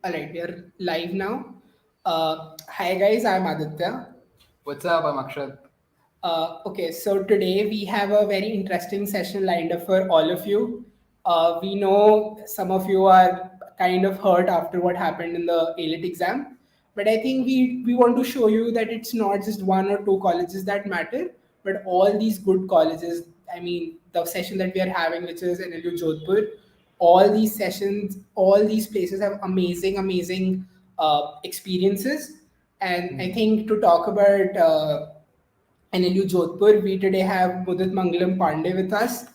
All right, we are live now. Hi guys, I'm Aditya. What's up? I'm Akshat. Okay, so today we have a very interesting session lined up for all of you. We know some of you are kind of hurt after what happened in the ALET exam, but I think we want to show you that it's not just one or two colleges that matter, but all these good colleges. I mean, the session that we are having, which is NLU Jodhpur, all these sessions, all these places have amazing experiences. And I think to talk about NLU Jodhpur, we today have Mudit Mangalam Pandey with us.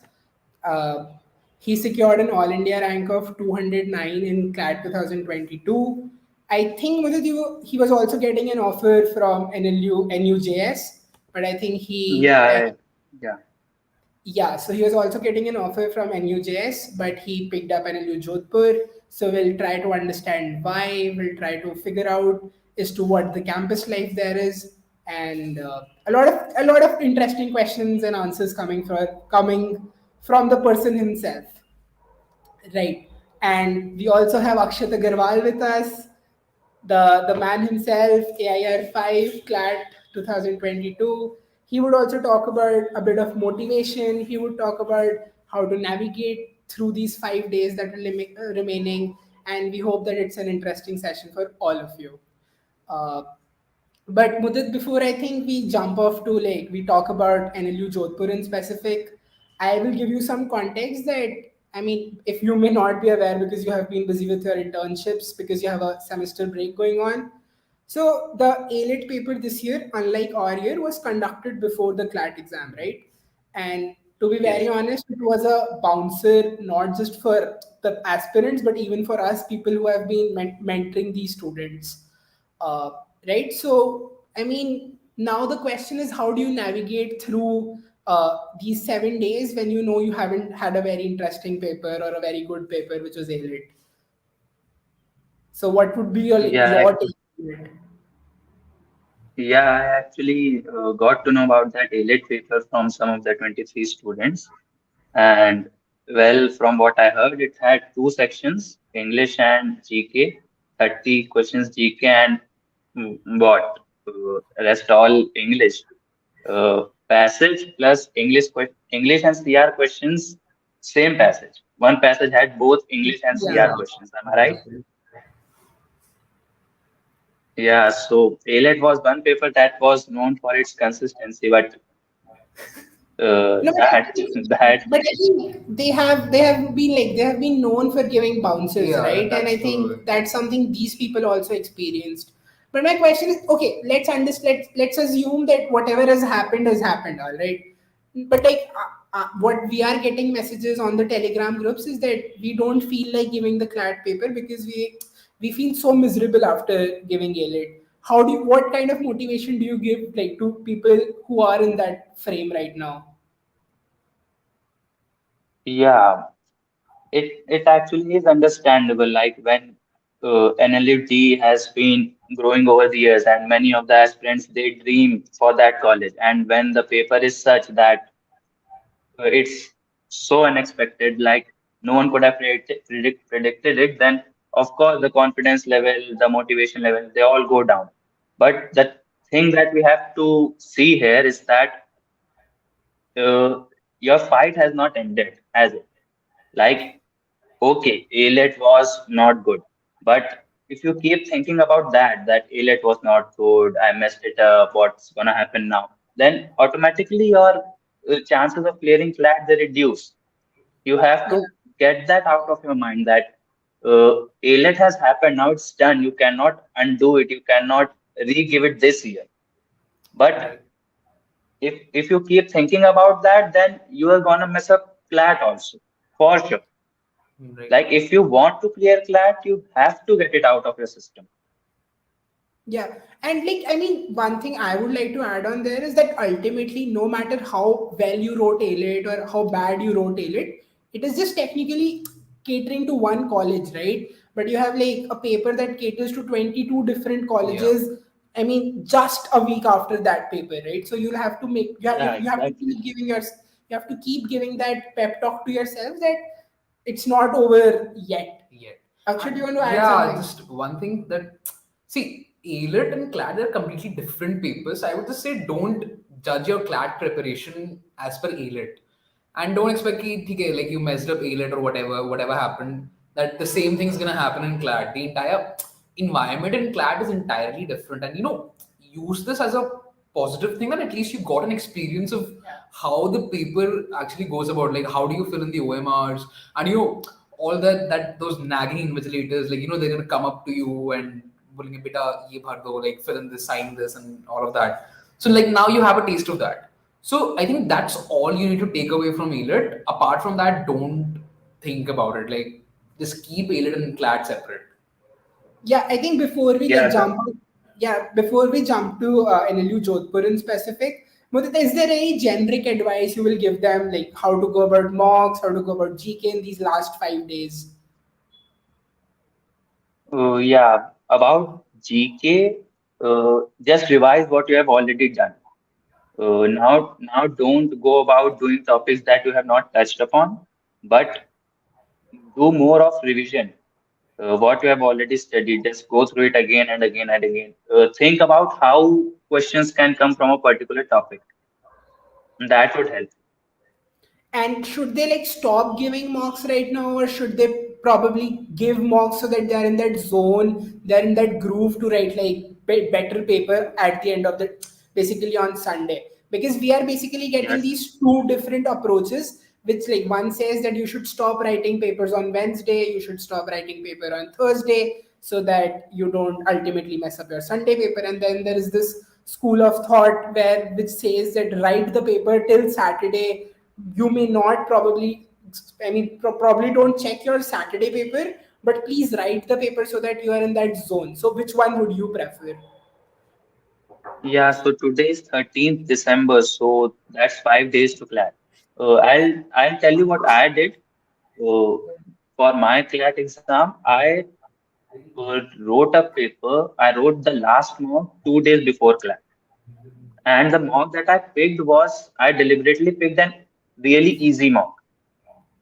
Uh, he secured an All India rank of 209 in CLAT 2022. I think Mudit, he was also getting an offer from NUJS, but I think Yeah, yeah, yeah, so he was also getting an offer from NUJS, but he picked up NLU Jodhpur. So we'll try to understand why. We'll try to figure out as to what the campus life there is, and a lot of interesting questions and answers coming from the person himself. Right. And we also have Akshat Agarwal with us, the man himself, AIR 5, CLAT 2022. He would also talk about a bit of motivation. He would talk about how to navigate through these 5 days that are remaining. And we hope that it's an interesting session for all of you. Uh, but Mudit, before I think we jump off to like we talk about NLU Jodhpur in specific, I will give you some context that I mean, if you may not be aware because you have been busy with your internships because you have a semester break going on. So the ALET paper this year, unlike our year, was conducted before the CLAT exam, right? And to be very yes, honest, it was a bouncer not just for the aspirants but even for us people who have been mentoring these students. Uh, right? So, I mean, now the question is how do you navigate through these 7 days when you know you haven't had a very interesting paper or a very good paper, which was ALET? So, what would be your like yeah, your take on it? yeah. I actually got to know about that ALET paper from some of the 23 students. And well, from what I heard, it had two sections, English and GK, 30 questions GK and what? Rest all English. Passage plus English and CR questions, same passage. One passage had both English and CR Yeah. questions. Am I right? Yeah, so ALET was one paper that was known for its consistency, but No, that that but I think they have been known for giving bounces, Yeah, right? And I that's think the that's something these people also experienced. But my question is, okay, let's understand. Let's assume that whatever has happened, all right. But like, what we are getting messages on the Telegram groups is that we don't feel like giving the CLAT paper because we feel so miserable after giving ALET. What kind of motivation do you give like to people who are in that frame right now? yeah, it actually is understandable. Like when NLUD has been growing over the years, and many of the aspirants they dream for that college, and when the paper is such that it's so unexpected, like no one could have predicted it, then of course the confidence level, the motivation level, they all go down. But the thing that we have to see here is that your fight has not ended, has it? Like, okay, ALET was not good, but if you keep thinking about that ALET was not good, I messed it up, what's gonna happen now? Then automatically your chances of clearing CLAT they reduce. You have Yeah. to get that out of your mind that ALET has happened, now it's done. You cannot undo it. You cannot re-give it this year. But right, if you keep thinking about that, then you are gonna mess up CLAT also, for sure. right. Like if you want to clear CLAT, you have to get it out of your system. Yeah, and like I mean, one thing I would like to add on there is that ultimately, no matter how well you wrote ALET or how bad you wrote ALET, it is just technically catering to one college, right? But you have like a paper that caters to 22 different Yeah, colleges. I mean, just a week after that paper, right? So you'll have to make Yeah, you have to exactly. keep giving you have to keep giving that pep talk to yourself that it's not over yet. Akshay, do you want to add Yeah, something? just one thing that see, ALIT and CLAT are completely different papers. I would just say don't judge your CLAT preparation as per ALIT, and don't expect कि ठीक है, like you messed up ALIT or whatever happened, that the same thing is gonna happen in CLAT. The entire environment in CLAT is entirely different, and use this as a positive thing. That at least you got an experience of how the paper actually goes about. Like how do you fill in the OMRs, and all that those nagging invigilators, like they're gonna come up to you and बोलेंगे बेटा ये भर दो, like fill in this, sign this, and all of that. So like now you have a taste of that. So I think that's all you need to take away from ALIT. Apart from that, don't think about it. Like just keep ALIT and CLAT separate. Yeah, I think before we Yeah, before we jump to NLU Jodhpur in specific, Mudit, is there any generic advice you will give them, like how to go about mocks, how to go about GK in these last 5 days? yeah. About GK, just revise what you have already done. Now don't go about doing topics that you have not touched upon, but do more of revision. What you have already studied, just go through it again and again and again. Think about how questions can come from a particular topic. That would help. And should they like stop giving mocks right now, or should they probably give mocks so that they're in that zone, they're in that groove to write like better paper at the end of the basically on Sunday? Because we are basically getting Yes. these two different approaches, which like one says that you should stop writing papers on Wednesday, you should stop writing paper on Thursday, so that you don't ultimately mess up your Sunday paper. And then there is this school of thought where which says that write the paper till Saturday. You may not probably, probably don't check your Saturday paper, but please write the paper so that you are in that zone. So which one would you prefer? Yeah, so today is 13th December, so that's 5 days to CLAT. I'll tell you what I did. For my CLAT exam, I wrote a paper. I wrote the last mock 2 days before CLAT. And the mock that I picked was, I deliberately picked an really easy mock.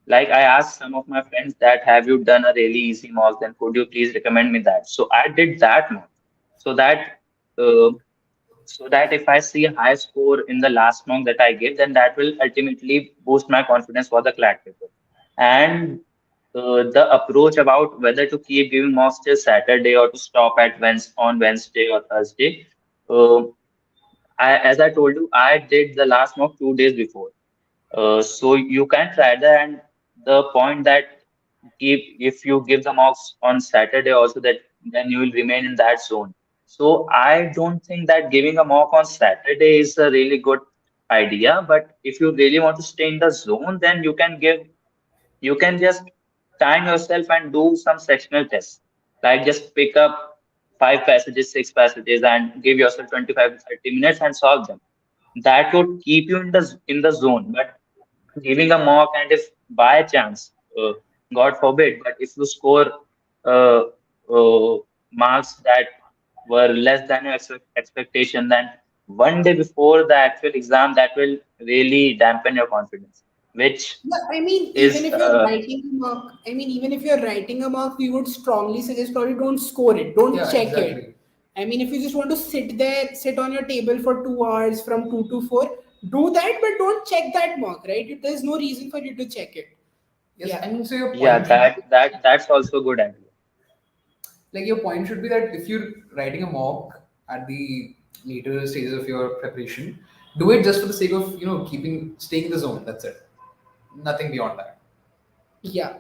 Like I asked some of my friends that have you done a really easy mock, then could you please recommend me that? So I did that mock so that uh, if I see a high score in the last mock that I give, then that will ultimately boost my confidence for the CLAT paper. And the approach about whether to keep giving mocks till Saturday or to stop at on Wednesday or Thursday, uh, as I told you, I did the last mock 2 days before. So you can try that, and the point that if you give the mocks on Saturday also, that then you will remain in that zone. So I don't think that giving a mock on Saturday is a really good idea. But if you really want to stay in the zone, then you can just time yourself and do some sectional tests. Like just pick up 5 passages, 6 passages, and give yourself 25 to 30 minutes and solve them. That would keep you in the zone. But giving a mock, and if by chance, God forbid, but if you score uh, marks that were less than your expectation, then one day before the actual exam, that will really dampen your confidence, which Yeah, I mean, even is if you're writing a mock, even if you're writing a mock, we would strongly suggest probably don't score it, don't Yeah, check it. exactly. If you just want to sit there, sit on your table for 2 hours from 2 to 4, do that, but don't check that mock, right? There's no reason for you to check it. Yes, Yeah. I mean, so your yeah, point should be that's also a good idea. that if you're writing a mock at the later stages of your preparation, do it just for the sake of keeping staying in the zone. That's it. Nothing beyond that. Yeah.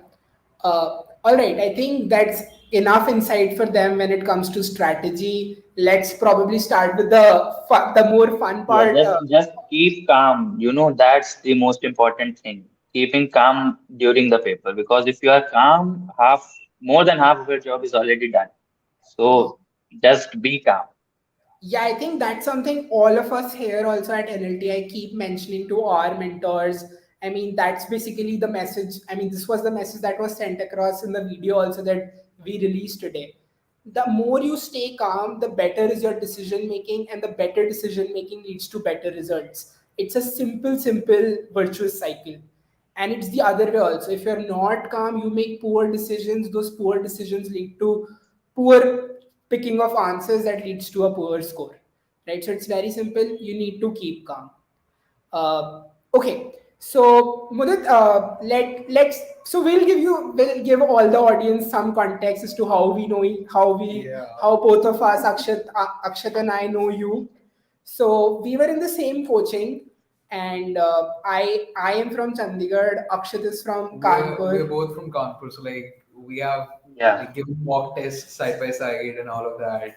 All right. I think that's enough insight for them when it comes to strategy. Let's probably start with the more fun Yeah, part. just keep calm. That's the most important thing. Keeping calm during the paper, because if you are calm, more than half of your job is already done. So just be calm. Yeah, I think that's something all of us here also at NLT, I keep mentioning to our mentors. That's basically the message. This was the message that was sent across in the video also that we released today. The more you stay calm, the better is your decision making, and the better decision making leads to better results. It's a simple, simple virtuous cycle. And it's the other way also. If you're not calm, you make poor decisions. Those poor decisions lead to poor picking of answers that leads to a poor score, right? So it's very simple. You need to keep calm. Okay, so Mudit, we'll give all the audience some context as to how we know how both of us, Akshat and I, know you. So we were in the same coaching, and I am from Chandigarh. Akshat is from We're Kanpur. both from Kanpur, so like we have Yeah. like given mock tests side by side and all of that.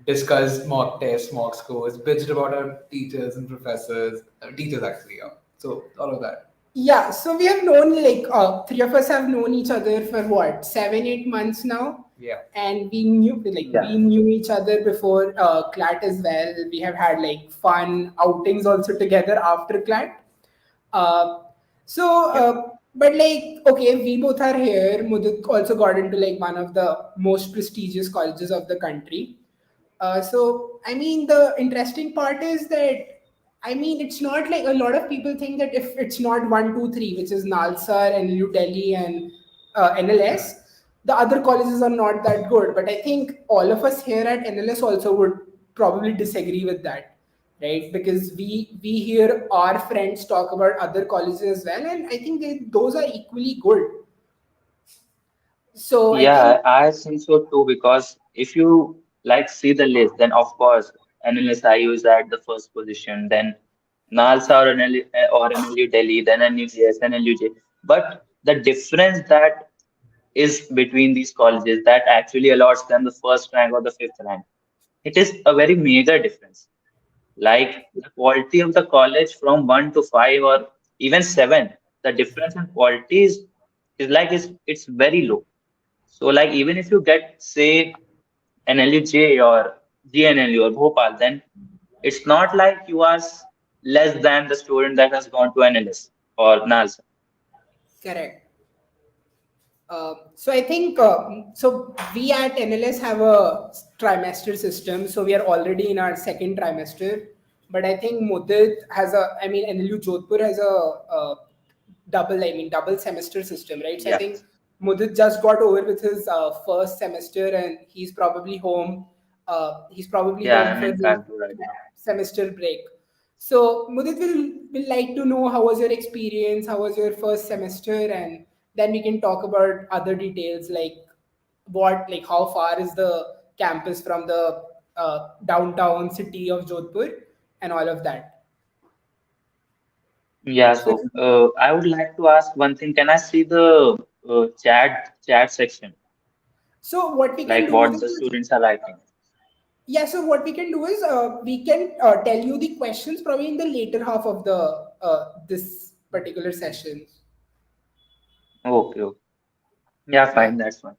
Discussed mock tests, mock scores, bitched about our teachers and professors, teachers actually, yeah. So all of that. Yeah, so we have known like three of us have known each other for what 7 8 months now, Yeah. and we knew each other before CLAT as well. We have had like fun outings also together after CLAT. Uh, so, Yeah. but like, okay, we both are here. Mudit also got into like one of the most prestigious colleges of the country. So, I mean, the interesting part is that, I mean, it's not like a lot of people think that if it's not 1, 2, 3, which is Nalsar and New Delhi and NLS, the other colleges are not that good. But I think all of us here at NLS also would probably disagree with that, right? Because we hear our friends talk about other colleges as well, and I think those are equally good. So I think Yeah, I think so too, because if you like see the list, then of course NLSIU is at the first position, then NALSA or NLU Delhi, then NUJS, NLUJ. But the difference that is between these colleges that actually allots them the first rank or the fifth rank, it is a very major difference. Like the quality of the college from 1 to 5 or even 7, the difference in quality is like it's very low. So like even if you get say NLUJ or GNLU or Bhopal, then it's not like you are less than the student that has gone to NLS or NALSA. correct. So I think so. We at NLS have a trimester system, so we are already in our second trimester. But I think Mudit has I mean, NLU Jodhpur has double semester system, right? So I Yeah. think Mudit just got over with his first semester, and he's probably home. He's probably Yeah, home I'm for in his Kanpur right now. semester break. So Mudit will like to know how was your experience, how was your first semester, and then we can talk about other details like how far is the campus from the downtown city of Jodhpur and all of that. Yeah, So so I would like to ask one thing. Can I see the chat section, so what we can like do, what Mudit, the is students are writing? yeah. So what we can do is we can tell you the questions probably in the later half of the this particular session. Okay, okay. Yeah, Yeah. fine, that's fine.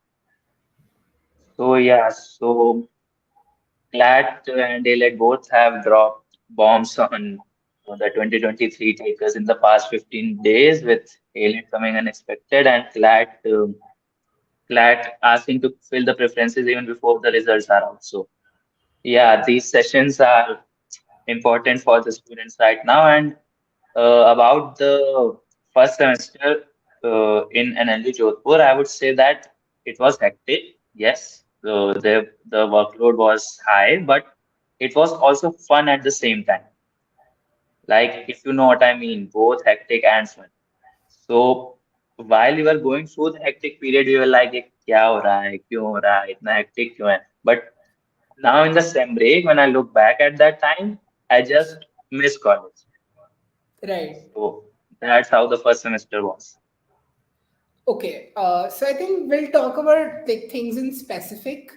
So yeah, so CLAT and ALET both have dropped bombs on the 2023 takers in the past 15 days, with ALET coming unexpected and CLAT asking to fill the preferences even before the results are out. So yeah, these sessions are important for the students right now. And about the first semester in NLU Jodhpur, I would say that it was hectic. Yes, the workload was high, but it was also fun at the same time. Like, if you know what I mean, both hectic and fun. So while you were going through the hectic period, you were like, "ये क्या हो रहा है? क्यों हो रहा है? इतना hectic क्यों है?" But now in the sem break, when I look back at that time, I just miss college. Right. So that's how the first semester was. Okay, so I think we'll talk about like things in specific.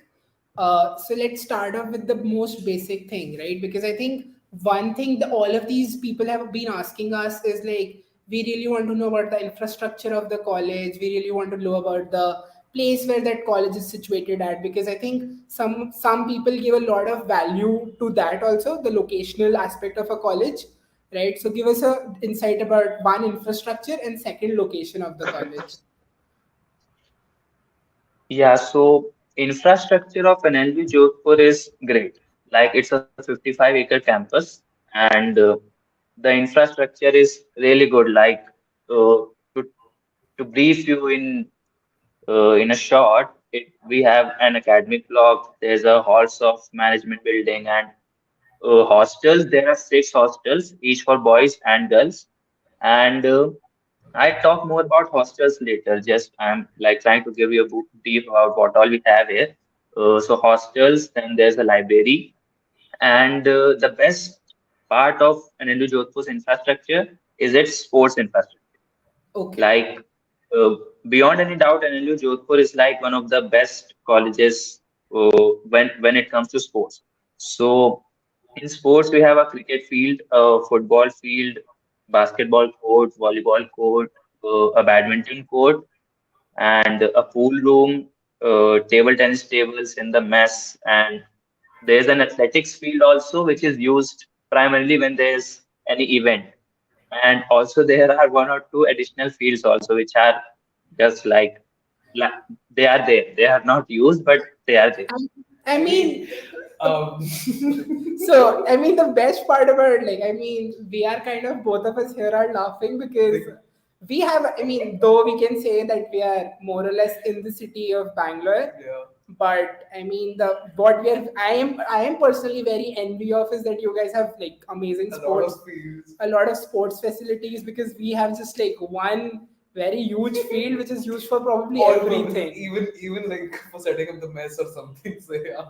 So let's start off with the most basic thing, right? Because I think one thing that all of these people have been asking us is like, we really want to know about the infrastructure of the college. We really want to know about the place where that college is situated at. Because I think some people give a lot of value to that also, the locational aspect of a college, right? So give us a insight about one, infrastructure, and second, location of the college. Yeah, so infrastructure of NLU Jodhpur is great. Like it's a 55-acre campus, and the infrastructure is really good. Like to brief you in a short, we have an academic block. There's a halls of management building and hostels. There are six hostels, each for boys and girls. And I talk more about hostels later. Just I'm like trying to give you a brief about what all we have here. So hostels, then there's a library, and the best part of NLU Jodhpur's infrastructure is its sports infrastructure. Okay. Like uh, beyond any doubt, NLU Jodhpur is like one of the best colleges when it comes to sports. So in sports, we have a cricket field, a football field, basketball court, volleyball court, a badminton court, and a pool room, table tennis tables in the mess, and there's an athletics field also, which is used primarily when there's any event. And also there are one or two additional fields also, which are just like they are there. They are not used, but they are there. I mean, Um, so I mean, the best part about, like, I mean, we are kind of, both of us here are laughing because we have, I mean, though we can say that we are more or less in the city of Bangalore, yeah. but I mean, the what we are, I am personally very envy of is that you guys have like amazing sports, fields. a lot of sports facilities, because we have just like one very huge field which is used for probably everything. Even like for setting up the mess or something. So yeah.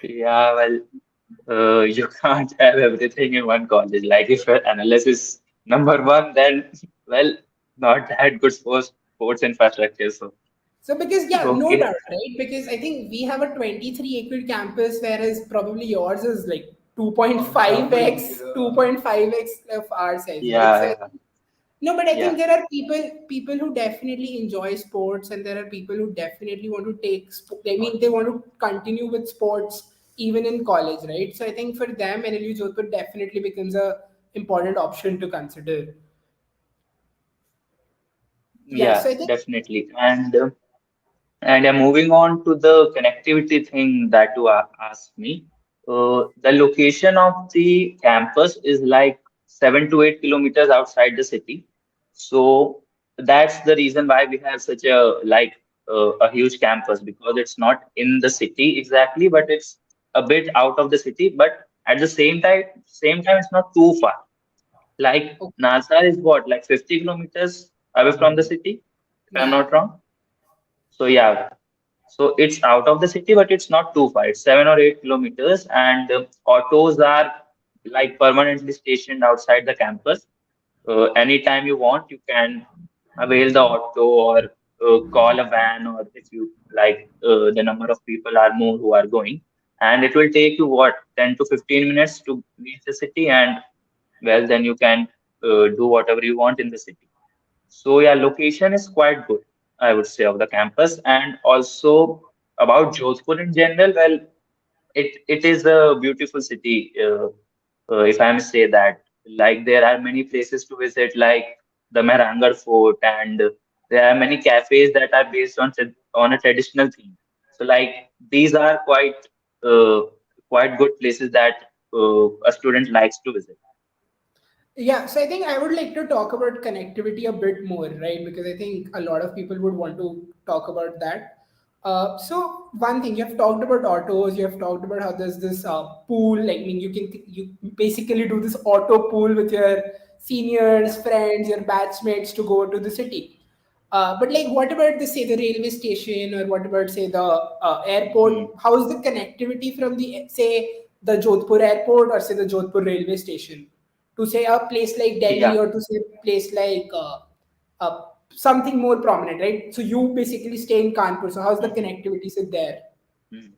Yeah, well, you can't have everything in one college. Like if your analysis number one, then well, not that good sports infrastructure. So So because, yeah, no okay, doubt, right? Because I think we have a 23-acre campus, whereas probably yours is like 2.5x, Yeah. 2.5x of our size, right? So yeah, no, but I think yeah, there are people who definitely enjoy sports, and there are people who definitely want to take. I mean, they want to continue with sports even in college, right? So I think for them, NLU Jodhpur definitely becomes a important option to consider. Yeah. yeah, So I think, definitely. And moving on to the connectivity thing that you asked me, the location of the campus is like 7 to 8 kilometers outside the city. So that's the reason why we have such a huge campus, because it's not in the city exactly, but it's a bit out of the city. But at the same time, it's not too far. Like oh, NASA is what, like 50 kilometers away from the city, if I'm yeah. not wrong. So yeah, so it's out of the city, but it's not too far. It's 7 or 8 kilometers, and autos are like permanently stationed outside the campus. Anytime you want, you can avail the auto or call a van, or if you like, the number of people are more who are going, and it will take you what, 10 to 15 minutes to reach the city, and well, then you can do whatever you want in the city. So yeah, location is quite good, I would say, of the campus. And also about Jodhpur in general, well, it is a beautiful city, if I may say that. Like there are many places to visit, like the Mehrangarh Fort, and there are many cafes that are based on a traditional theme. So like these are uh, quite good places that a student likes to visit. Yeah, so I think I would like to talk about connectivity a bit more, right? Because I think a lot of people would want to talk about that. So one thing, you have talked about autos, you have talked about how there's this pool. Like, I mean, you basically do this auto pool with your seniors, friends, your batchmates to go to the city. But like, what about the, say, the railway station, or what about, say, the airport? Hmm. How is the connectivity from the, say, the Jodhpur airport, or say the Jodhpur railway station, to say a place like Delhi, Yeah. or to say a place like something more prominent, right? So you basically stay in Kanpur. So how's the Mhm. connectivity sit there? Mhm.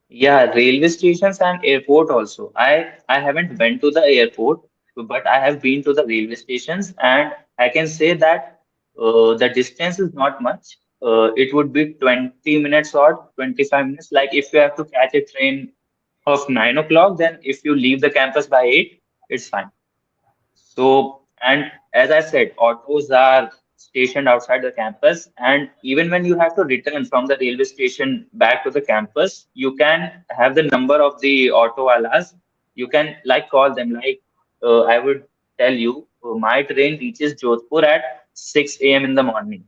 Yeah, railway stations and airport also. I haven't went to the airport, but I have been to the railway stations, and I can say that the distance is not much. It would be 20 minutes or 25 minutes. Like if you have to catch a train of 9 o'clock, then if you leave the campus by 8, it's fine. So, and as I said, autos are stationed outside the campus, and even when you have to return from the railway station back to the campus, you can have the number of the auto walas. You can like call them. Like I would tell you, my train reaches Jodhpur at 6 a.m. in the morning.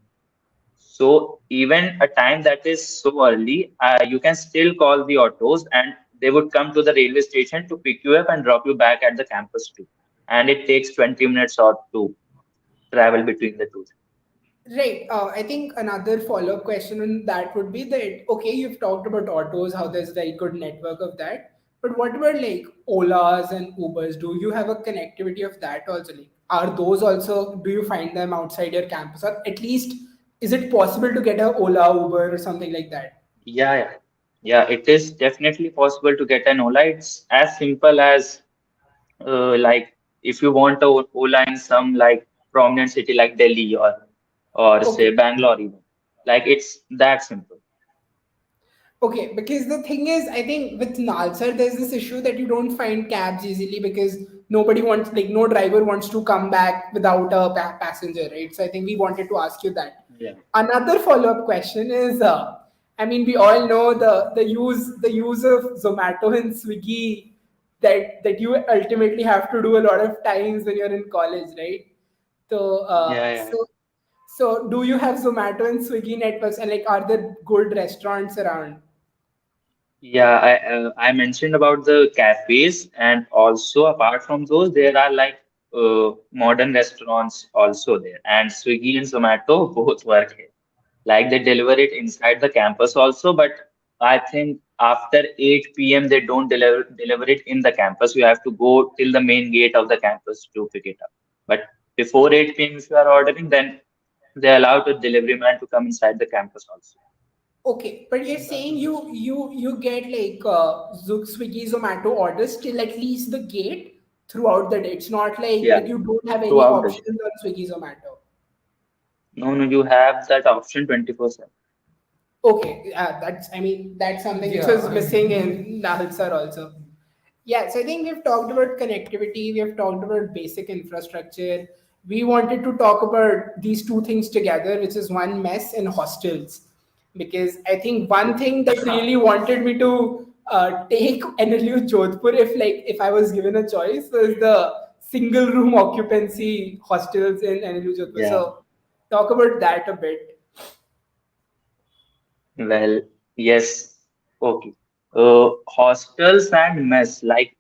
So even a time that is so early, you can still call the autos and they would come to the railway station to pick you up and drop you back at the campus too. And it takes 20 minutes or to travel between the two. Right. I think another follow-up question on that would be that okay, you've talked about autos, how there's very good network of that. But what about like Olas and Ubers? Do you have a connectivity of that also? Like, are those also? Do you find them outside your campus, or at least is it possible to get a Ola, Uber, or something like that? Yeah, yeah. Yeah, it is definitely possible to get an Ola. It's as simple as like if you want a Ola in some like prominent city like Delhi or say Okay. Bangalore even. Like it's that simple. Okay, because the thing is, I think with Nalsar, there's this issue that you don't find cabs easily because nobody wants, like, no driver wants to come back without a passenger, right? So I think we wanted to ask you that. Yeah. Another follow-up question is, I mean, we all know the use of Zomato and Swiggy that you ultimately have to do a lot of times when you're in college, right? So, Yeah, yeah. do you have Zomato and Swiggy networks, and like, are there good restaurants around? Yeah, I mentioned about the cafes, and also apart from those, there are like modern restaurants also there, and Swiggy and Zomato both work here. Like they deliver it inside the campus also, but I think after 8 p.m. they don't deliver it in the campus. You have to go till the main gate of the campus to pick it up. But before 8 p.m. if you are ordering, then they allow the delivery man to come inside the campus also. Okay, but you're saying you get like Swiggy, Zomato orders till at least the gate throughout the day. It's not Yeah, like you don't have any throughout the day. options on Swiggy, Zomato. No, no, you have that option 24/7. Okay, that's I mean that's something which was missing in Nalsar also. Yeah, so I think we've talked about connectivity, we have talked about basic infrastructure. We wanted to talk about these two things together, which is one mess and hostels. Because I think one thing that really wanted me to take NLU Jodhpur if I was given a choice was the single room occupancy hostels in NLU Jodhpur. Yeah. So talk about that a bit. Well, yes. Okay. Hostels and mess. Like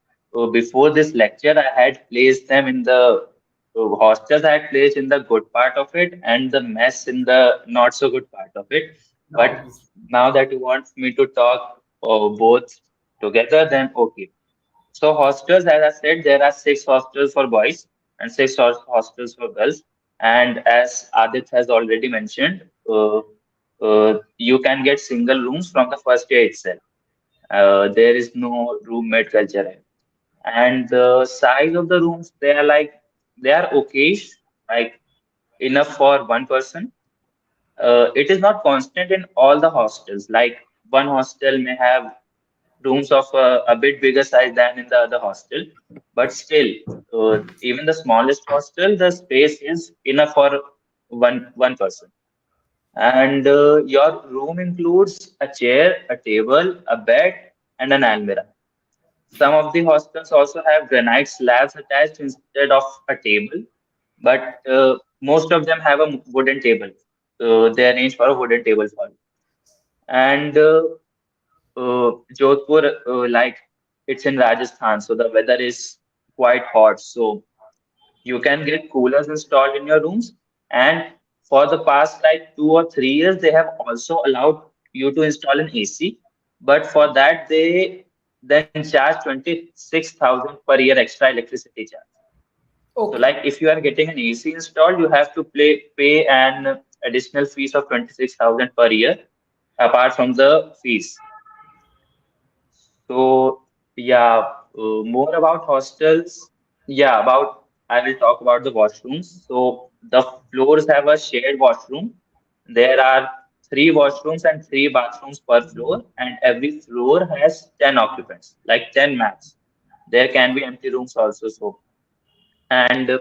before this lecture, I had placed them in the hostels. I had placed in the good part of it, and the mess in the not so good part of it. But now that you want me to talk both together, then okay. So hostels, as I said, there are six hostels for boys and six hostels for girls. And as Adit has already mentioned, you can get single rooms from the first year itself. There is no roommate culture here. And the size of the rooms, they are okay, like enough for one person. It is not constant in all the hostels. Like one hostel may have rooms of a bit bigger size than in the other hostel, but still, even the smallest hostel, the space is enough for one person. And your room includes a chair, a table, a bed, and an almirah. Some of the hostels also have granite slabs attached instead of a table, but most of them have a wooden table. They arrange for a wooden table for you. And Jodhpur, like it's in Rajasthan, so the weather is quite hot. So you can get coolers installed in your rooms. And for the past like 2 or 3 years, they have also allowed you to install an AC. But for that, they then charge 26,000 per year extra electricity charge. So Okay. like if you are getting an AC installed, you have to pay an additional fees of 26,000 per year apart from the fees. So yeah, more about hostels. Yeah, about I will talk about the washrooms. So the floors have a shared washroom. There are three washrooms and three bathrooms per floor, and every floor has 10 occupants, like 10 max. There can be empty rooms also. So and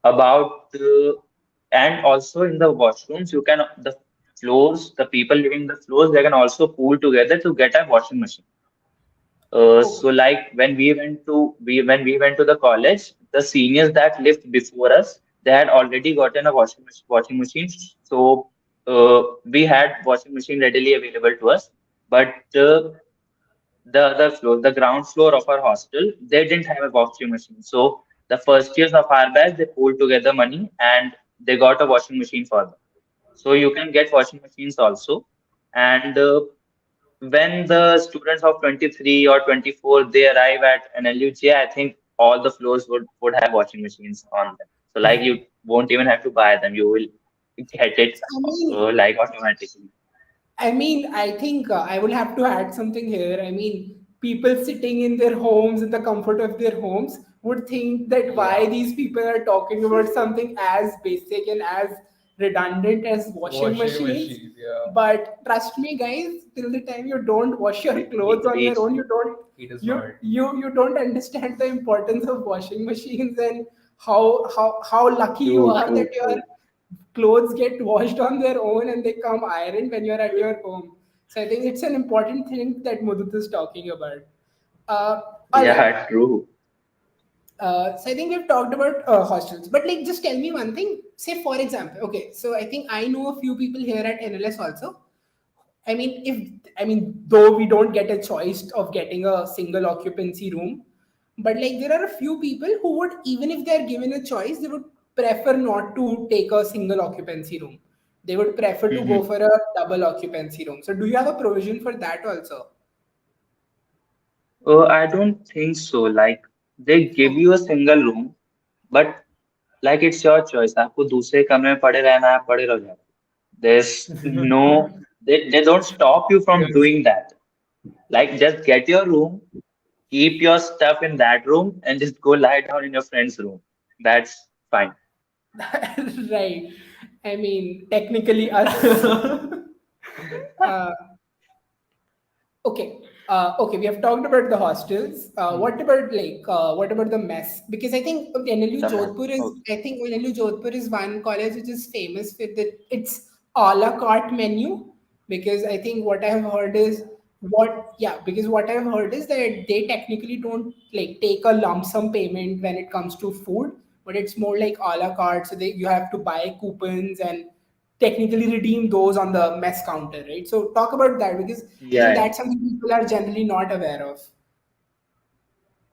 about and also in the washrooms, you can the floors, the people living in the floors, they can also pool together to get a washing machine. Okay. So like when we went to the college, the seniors that lived before us, they had already gotten a washing machine. So we had washing machine readily available to us. But the other floor, the ground floor of our hostel, they didn't have a washing machine. So the first years of our batch, they pooled together money and they got a washing machine for them. So you can get washing machines also. And when the students of 23 or 24 they arrive at NLUJ, I think all the floors would have washing machines on them. So like you won't even have to buy them. You will get it So, I mean, like automatically. I think I will have to add something here. I mean, people sitting in their homes, in the comfort of their homes, would think that why Yeah. these people are talking about something as basic and as redundant as washing Washing machines. machine, yeah. But trust me, guys, till the time you don't wash your clothes on your Reach. own, you don't It is you not. you don't understand the importance of washing machines and how lucky you True, are that true, your true. clothes get washed on their own and they come ironed when you're at your home. So I think it's an important thing that Mudit is talking about. Uh, all right. Yeah, true. So I think we've talked about hostels, but like, just tell me one thing. Say, for example, okay. So I think I know a few people here at NLS also. Though we don't get a choice of getting a single occupancy room, but like there are a few people who would, even if they're given a choice, they would prefer not to take a single occupancy room. They would prefer to go Mhm. for a double occupancy room. So do you have a provision for that also? I don't think so. Like they give Okay. you a single room, but like it's your choice. आपको दूसरे कमरे में पड़े रहना है, आप पड़े रहो जाके. There's no, they don't stop you from Yes. doing that. Like just get your room, keep your stuff in that room, and just go lie down in your friend's room. That's fine. Right. Technically us. Uh, Okay. Okay, we have talked about the hostels. Hmm. What about the mess? Because I think NLU The mess. Jodhpur is, Okay. I think NLU Jodhpur is one college which is famous with its a la carte menu. Because I think what I have heard is because what I've heard is that they technically don't like take a lump sum payment when it comes to food, but it's more like a la carte. So you have to buy coupons and technically redeem those on the mess counter, right? So talk about that because I think Yeah, that's something people are generally not aware of.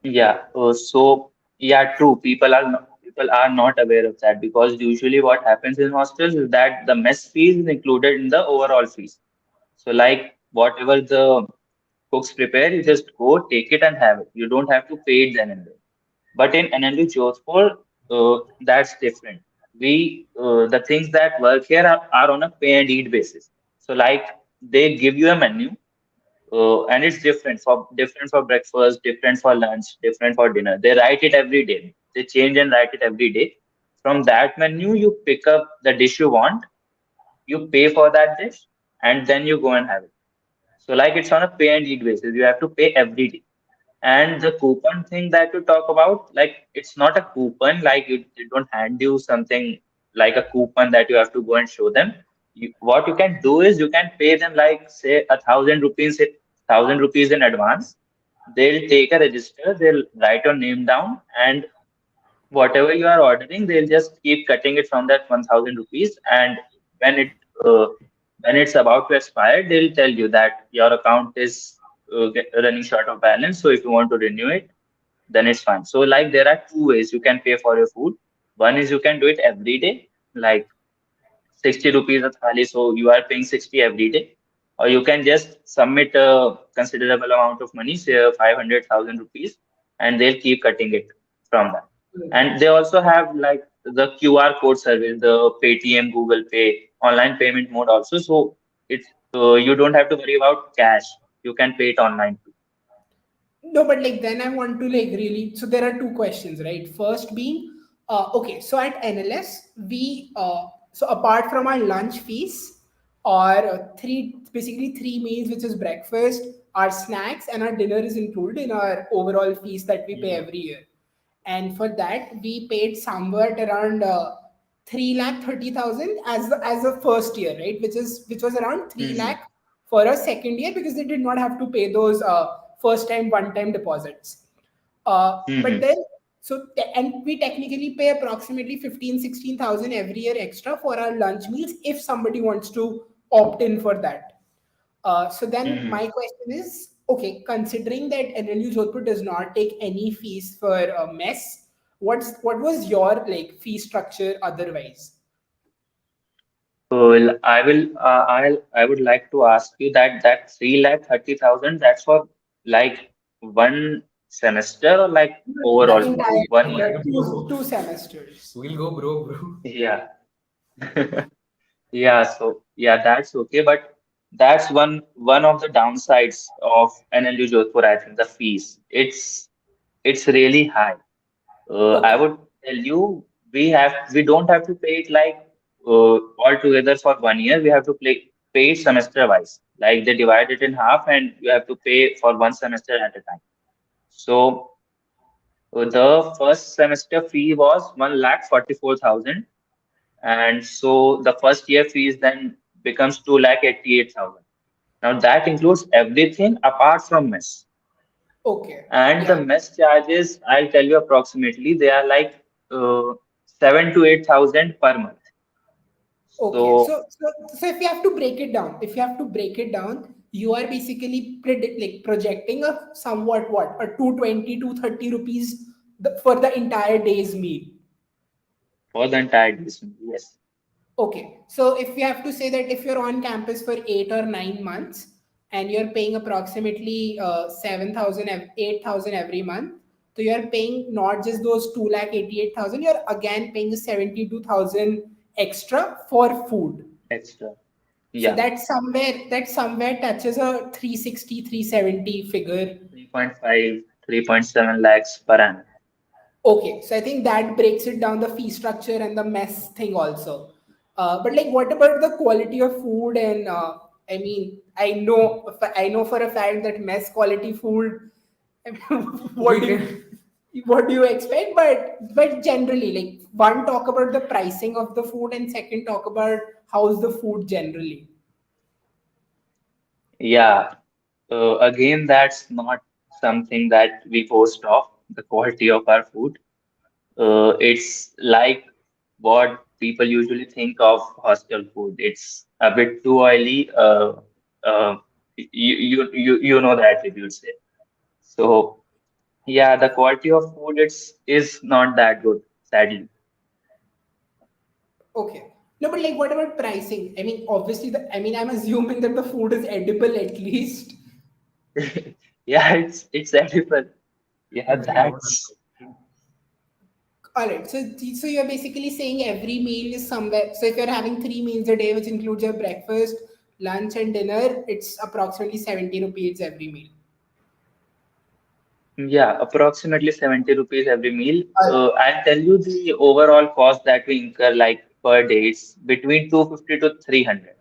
yeah. So yeah, true. People are not aware of that because usually what happens in hostels is that the mess fees is included in the overall fees. So like whatever the cooks prepare, you just go take it and have it. You don't have to pay it then and there. But in NLU Jodhpur, that's different. The things that work here are on a pay and eat basis. So like they give you a menu, and it's different for breakfast, different for lunch, different for dinner. They write it every day. They change and write it every day. From that menu, you pick up the dish you want, you pay for that dish, and then you go and have it. So like it's on a pay and eat basis. You have to pay every day. And the coupon thing that you talk about, like it's not a coupon, like they don't hand you something like a coupon that you have to go and show them. What you can do is you can pay them like say 1,000 rupees in advance. They'll take a register, they'll write your name down, and whatever you are ordering, they'll just keep cutting it from that 1,000 rupees. And when it uh, when it's about to expire, they'll tell you that your account is running short of balance. So if you want to renew it, then it's fine. So like there are two ways you can pay for your food. One is you can do it every day, like 60 rupees a thali, so you are paying 60 every day. Or you can just submit a considerable amount of money, say 500,000 rupees, and they'll keep cutting it from that. And they also have like the QR code service, the Paytm, Google Pay, online payment mode also. So it's you don't have to worry about cash. You can pay it online too. No, but like then I want to like really. So there are two questions, right? First being, okay, so at NLS we so apart from our lunch fees or basically three meals, which is breakfast, our snacks, and our dinner is included in our overall fees that we pay Mhm. every year. And for that we paid somewhere at around 3,30,000 as a first year, right? Which was around 3 Hmm. lakh for a second year because they did not have to pay those first time, one time deposits. But Mm-hmm. then, and we technically pay approximately 15, 16,000 every year extra for our lunch meals if somebody wants to opt in for that. So then Mm-hmm. my question is, okay, considering that NLU Jodhpur does not take any fees for mess, what was your like fee structure otherwise? Well, I would like to ask you that 3,30,000, that's for like one semester or like The overall entire one year? the two semesters. We'll go broke, bro. Yeah. Yeah, so yeah, that's okay, but that's one of the downsides of NLU Jodhpur, I think, the fees. It's really high. I Okay. would tell you we don't have to pay it like all together for one year. We have to pay it semester wise. Like they divide it in half, and you have to pay for one semester at a time. So the first semester fee was 1,44,000, and so the first year fees then becomes 2,88,000. Now that includes everything apart from mess. Okay. And the Yeah. mess charges, I'll tell you approximately, they are like uh, 7 to 8,000 per month. Okay. So So if you have to break it down, if you have to break it down, you are basically like projecting a somewhat what a 220 to 30 rupees for the entire day's meal. for the entire days, yes, Okay, so if you have to say that if you're on campus for 8 or 9 months and you're paying approximately 7,000, 8,000 every month, so you're paying not just those 2,88,000, you're again paying 72,000 extra for food. extra. So Yeah, that somewhere touches a 360, 370 figure. 3.5, 3.7 lakhs per annum. Okay, so I think that breaks it down the fee structure and the mess thing also. But like, what about the quality of food? And I mean, I know for a fact that mess quality food. I mean, what We do can. what do you expect? But generally, like one talk about the pricing of the food, and second talk about how's the food generally. Yeah, again, that's not something that we boast of, the quality of our food. It's like what people usually think of hostel food. It's a bit too oily. You know the attitude there. So yeah, the quality of food is not that good, sadly. Okay. No, but like, what about pricing? I mean, obviously, I'm assuming that the food is edible at least. Yeah, it's edible. Yeah, Very loud. that's All right. So you're basically saying every meal is somewhere. So if you're having 3 meals a day, which includes your breakfast, lunch, and dinner, it's approximately 70 rupees every meal. yeah, approximately 70 rupees every meal. All right. I'll tell you the overall cost that we incur like per day. It's between 250 to 300.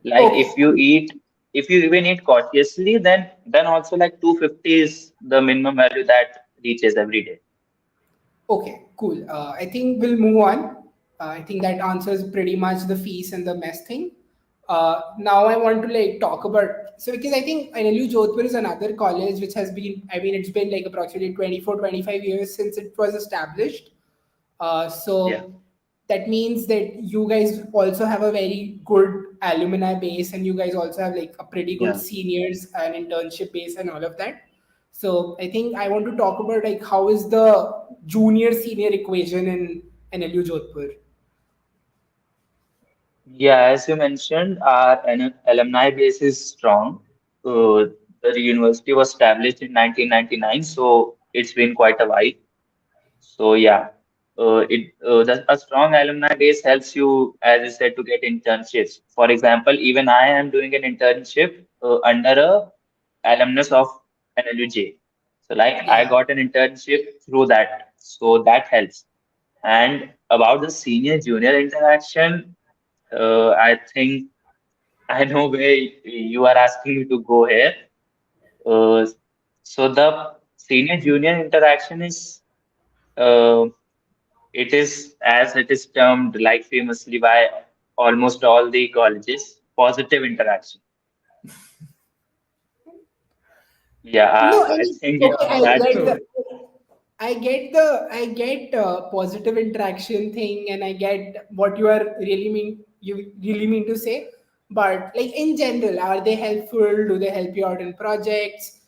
Like Okay. if you even eat cautiously, then also like 250 is the minimum value that reaches every day. Okay, cool. I think we'll move on. I think that answers pretty much the fees and the mess thing. Now I want to like talk about because I think NLU Jodhpur is another college which has been it's been like approximately 24, 25 years since it was established. Yeah, So that means that you guys also have a very good alumni base, and you guys also have like a pretty good yeah. seniors and internship base and all of that. So I think I want to talk about like how is the junior senior equation in NLU Jodhpur. Yeah, as you mentioned, our alumni base is strong. The university was established in 1999, so it's been quite a while. So yeah, a strong alumni base helps you, as I said, to get internships. For example, even I am doing an internship under a alumnus of NLUJ. So like I Yeah. got an internship through that, so that helps. And about the senior junior interaction, I think I know where you are asking me to go here. Uh, so the senior junior interaction is. Uh, it is, as it is termed like famously by almost all the colleges, positive interaction. Yeah, No, I I mean, think okay, Yeah, it's that too. I get positive interaction thing, and I get what you really mean to say. But like in general, are they helpful? Do they help you out in projects?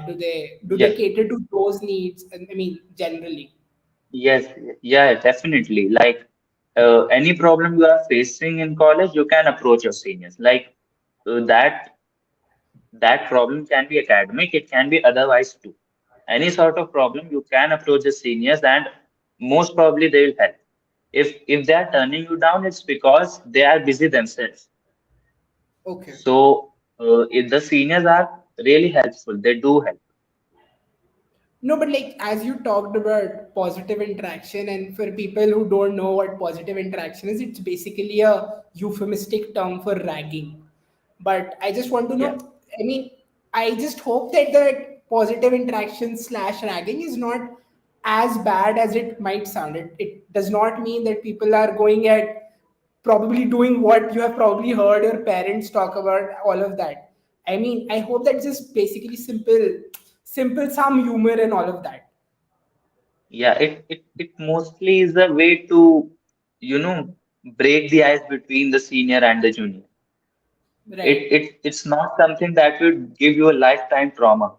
Do they Yeah, cater to those needs? And I mean, generally, yes, yeah, definitely. Like any problem you are facing in college, you can approach your seniors. Like that that problem can be academic, it can be otherwise too. Any sort of problem, you can approach the seniors, and most probably they will help. If they are turning you down, it's because they are busy themselves. okay. So if the seniors are really helpful, they do help. No, but like as you talked about positive interaction, and for people who don't know what positive interaction is, it's basically a euphemistic term for ragging. But I just want to Yeah. know, I mean, I just hope that the positive interaction slash ragging is not as bad as it might sound. It does not mean that people are going at probably doing what you have probably heard your parents talk about, all of that. I mean, I hope that's just basically simple, some humor and all of that. Yeah, it mostly is a way to, you know, break the ice between the senior and the junior. Right. It's not something that would give you a lifetime trauma.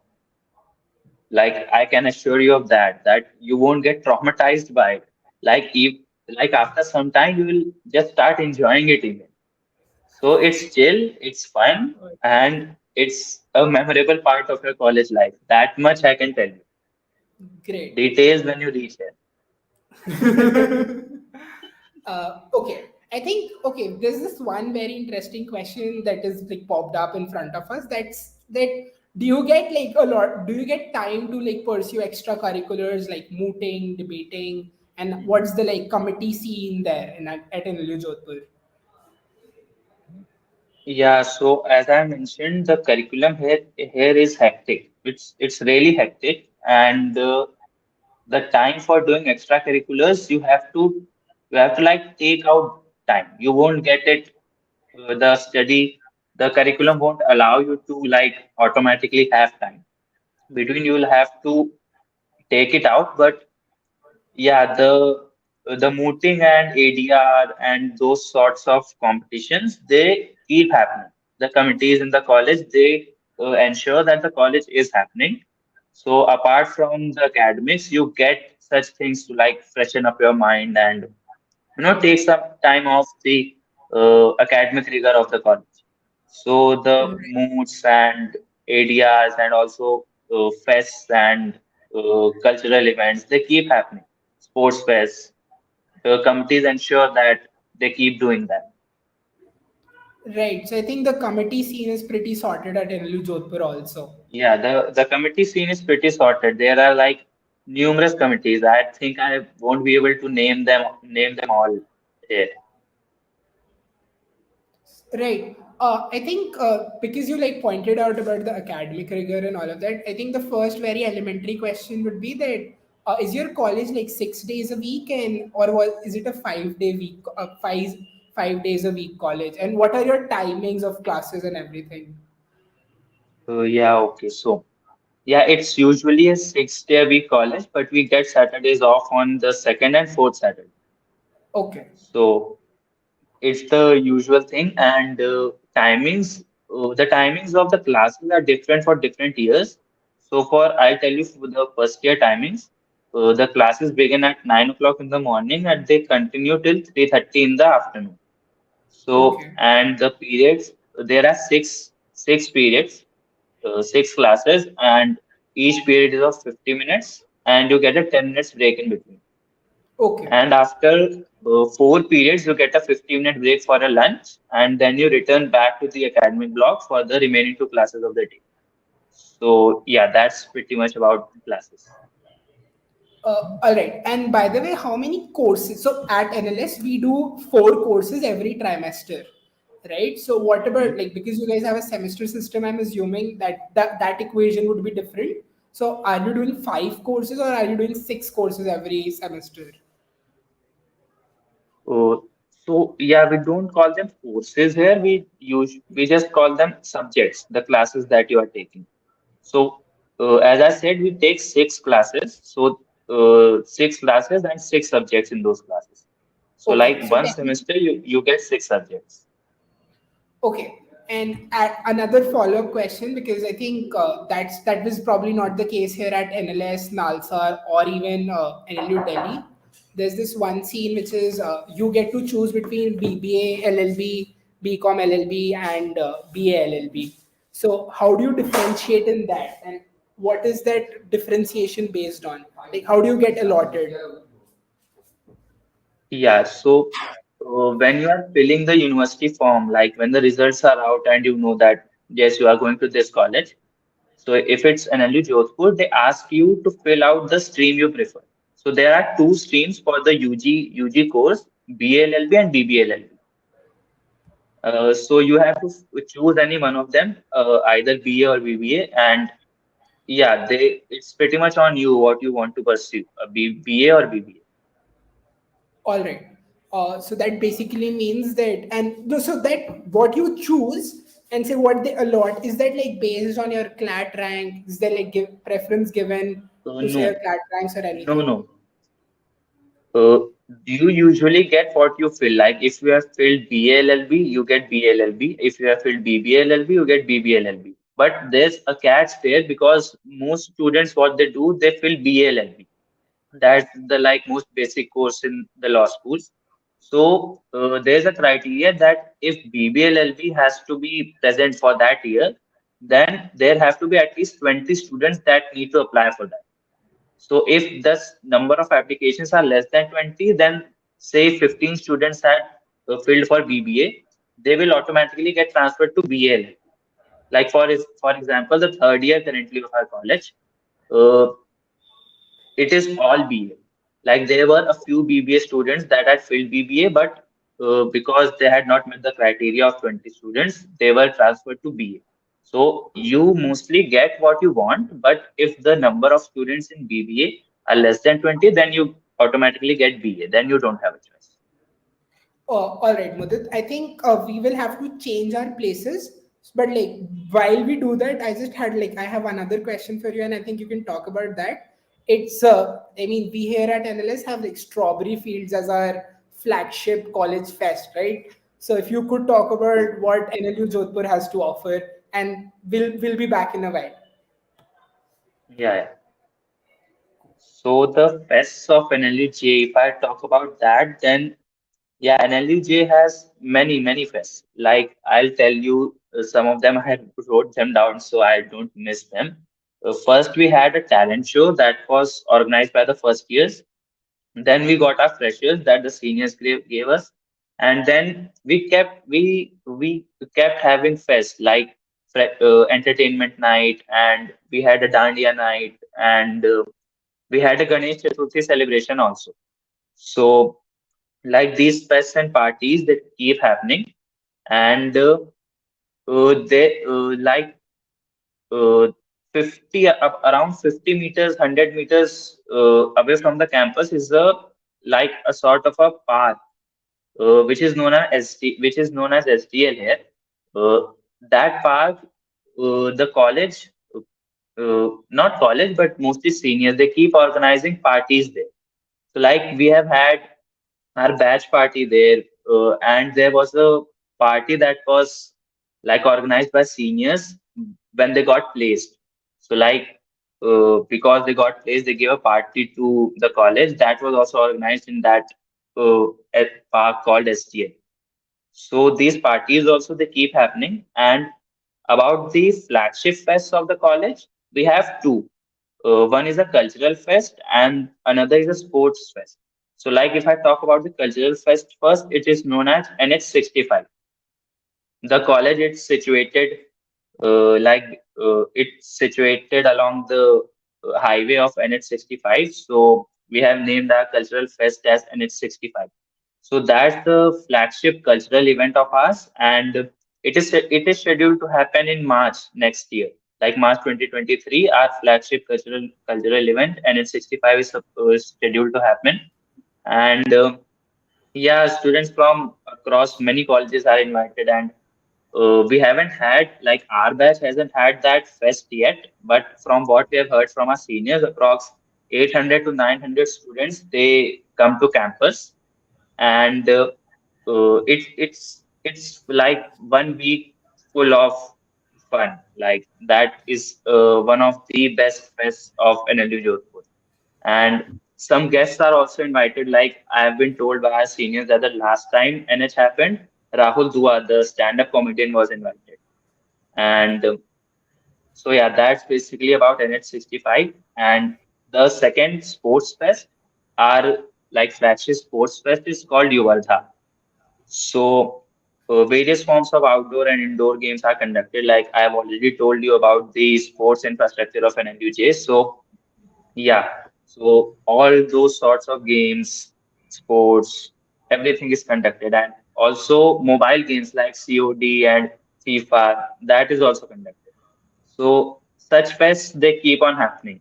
Like I can assure you of that, that you won't get traumatized by it. Like after some time, you will just start enjoying it even. So it's chill, it's fun, and it's a memorable part of your college life. That much I can tell you. Great. Details when you reach there. Okay, I think okay. There's this one very interesting question that is like popped up in front of us. That do you get like a lot? Do you get time to like pursue extracurriculars like mooting, debating, and Mhm. what's the like committee scene there at NLU Jodhpur? Yeah, so as I mentioned, the curriculum here is hectic. It's really hectic, and the time for doing extracurriculars, you have to like take out time. You won't get it. The curriculum won't allow you to like automatically have time. Between you will have to take it out, but yeah, the mooting and ADR and those sorts of competitions, they keep happening. The committees in the college, they ensure that the college is happening. So apart from the academics, you get such things to like freshen up your mind and take some time off the academic rigor of the college. So the moots and ADRs and also fests and cultural events, they keep happening. Sports fests, the committees ensure that they keep doing that. Right. So I think the committee scene is pretty sorted at NLU Jodhpur also. Yeah, the committee scene is pretty sorted. There are like numerous committees. I think I won't be able to name them all here. Right. I think because you like pointed out about the academic rigor and all of that, I think the first very elementary question would be that is your college like 6 days a week, and or is it a 5 day week, five days a week college, and what are your timings of classes and everything? Yeah, okay. So yeah, it's usually a 6 day a week college, but we get Saturdays off on the second and fourth Saturday. Okay. So it's the usual thing, and the timings of the classes are different for different years. So I'll tell you for the first year timings, the classes begin at 9 o'clock in the morning and they continue till 3:30 in the afternoon. So, Okay. and the periods, there are six periods, six classes, and each period is of 50 minutes, and you get a 10 minutes break in between. Okay. And after four periods, you get a 15-minute break for a lunch, and then you return back to the academic block for the remaining two classes of the day. So, yeah, that's pretty much about the classes. All right. And by the way, how many courses? So at NLS, we do 4 courses every trimester, right? So what about Mhm. like because you guys have a semester system, I'm assuming that equation would be different. So are you doing 5 courses or are you doing 6 courses every semester? Uh, so, yeah, we don't call them courses here. We just call them subjects, the classes that you are taking. So As I said, we take six classes. So, six classes and six subjects in those classes. So, Okay, like so one technically, semester, you get six subjects. okay. And another follow-up question, because I think that was probably not the case here at NLS, Nalsar, or even NLU Delhi. There's this one scene which is you get to choose between BBA LLB, BCom LLB, and BA LLB. So how do you differentiate in that, and what is that differentiation based on? Like, how do you get allotted? Yeah. So, when you are filling the university form, like when the results are out and you know that yes, you are going to this college. So, if it's NLU Jodhpur, they ask you to fill out the stream you prefer. So, there are two streams for the UG course, BLLB and BBLLB. So you have to choose any one of them, either BA or BBA, and yeah, they it's pretty much on you what you want to pursue, BA or BBA. All right. So that basically means that, and so that what you choose and say what they allot, is that like based on your CLAT rank? Is there like preference given to say your No, CLAT ranks or no, anything? no. Uh, you usually get what you fill. Like if you have filled BALLB, you get BLLB. If you have filled BBLLB, you get BBLLB. But there's a catch there because most students, what they do, they fill BLLB. That's the like most basic course in the law schools. So there's a criteria that if BBLLB has to be present for that year, then there have to be at least 20 students that need to apply for that. So if the number of applications are less than 20, then say 15 students had filled for BBA, they will automatically get transferred to BAL. Like for example, the third year currently of our college, uh, it is all BA. Like there were a few BBA students that had filled BBA, but because they had not met the criteria of 20 students, they were transferred to BA. So you mostly get what you want, but if the number of students in BBA are less than 20, then you automatically get BA. Then you don't have a choice. All right, Mudit. I think we will have to change our places. But like while we do that, I have another question for you, and I think you can talk about that. It's I mean, we here at NLS have like Strawberry Fields as our flagship college fest, right? So if you could talk about what NLU Jodhpur has to offer, and we'll be back in a while. Yeah, yeah. So the fests of NLUJ, if I talk about that, then yeah, NLUJ has many fests. Like I'll tell you some of them. I wrote them down so I don't miss them. First, we had a talent show that was organized by the first years. Then we got our freshers that the seniors gave us, and then we kept having fests like entertainment night, and we had a dandiya night, and we had a Ganesh Chaturthi celebration also. So like these fests and parties that keep happening, and they like uh, 50 around 50 meters 100 meters away from the campus is a like a sort of a park which is known as which is known as SDL here. That park, the college, not college but mostly seniors, they keep organizing parties there. So like we have had our batch party there, and there was a party that was like organized by seniors when they got placed. So like because they got placed, they gave a party to the college that was also organized in that at park called STL. So these parties also they keep happening. And about the flagship fests of the college, we have two. One is a cultural fest and another is a sports fest. So, like if I talk about the cultural fest first, it is known as NH65. The college is situated it's situated along the highway of NH65. So we have named our cultural fest as NH65. So that's the flagship cultural event of ours, and it is scheduled to happen in March next year, like March 2023. Our flagship cultural event NH65 is scheduled to happen, and yeah, students from across many colleges are invited, and we haven't had, like, our batch hasn't had that fest yet, but from what we have heard from our seniors, approx 800 to 900 students, they come to campus, and it's like 1 week full of fun. Like, that is one of the best fests of NLU Jodhpur. And some guests are also invited. Like, I have been told by our seniors that the last time NH happened, Rahul Dua, the stand-up comedian, was invited. And so yeah, that's basically about NH65. And the second sports fest, our like flagship sports fest, is called Yuvardha. So various forms of outdoor and indoor games are conducted. Like, I have already told you about the sports infrastructure of NLUJ. So yeah, so all those sorts of games, sports, everything is conducted, and also mobile games like COD and FIFA, that is also conducted. So such fests, they keep on happening.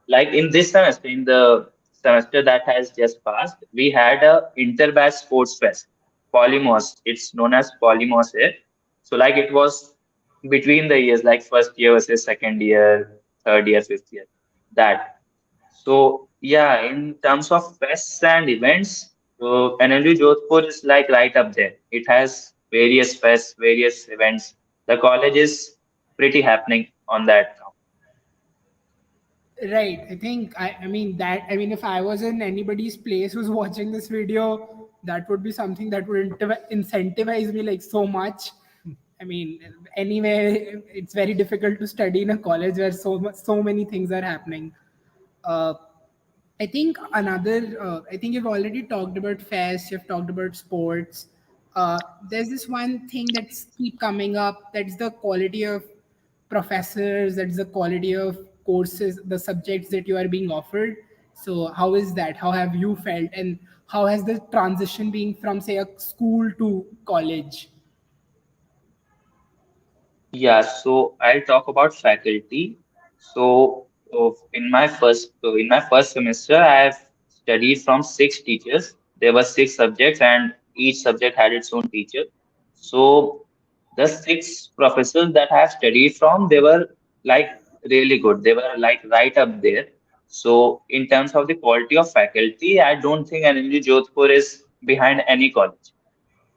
Like in this semester, in the semester that has just passed, we had a interbatch sports fest, Polymos. It's known as Polymos here. So like, it was between the years, like first year versus second year, third year, fifth year. That. So yeah, in terms of fests and events, NLU Jodhpur is like right up there. It has various fests, various events. The college is pretty happening on that count. Right. I mean, if I was in anybody's place who's watching this video, that would be something that would incentivize me like so much. I mean, anyway, it's very difficult to study in a college where so many things are happening. Uh, I think you've already talked about fest, you've talked about sports. There's this one thing that's keep coming up. That's the quality of professors. That's the quality of courses, the subjects that you are being offered. So how is that? How have you felt? And how has the transition been from, say, a school to college? Yeah, so I'll talk about faculty. So in my first semester, I have studied from six teachers. There were six subjects, and each subject had its own teacher. So the six professors that I have studied from, they were like really good. They were like right up there. So in terms of the quality of faculty, I don't think NLU Jodhpur is behind any college.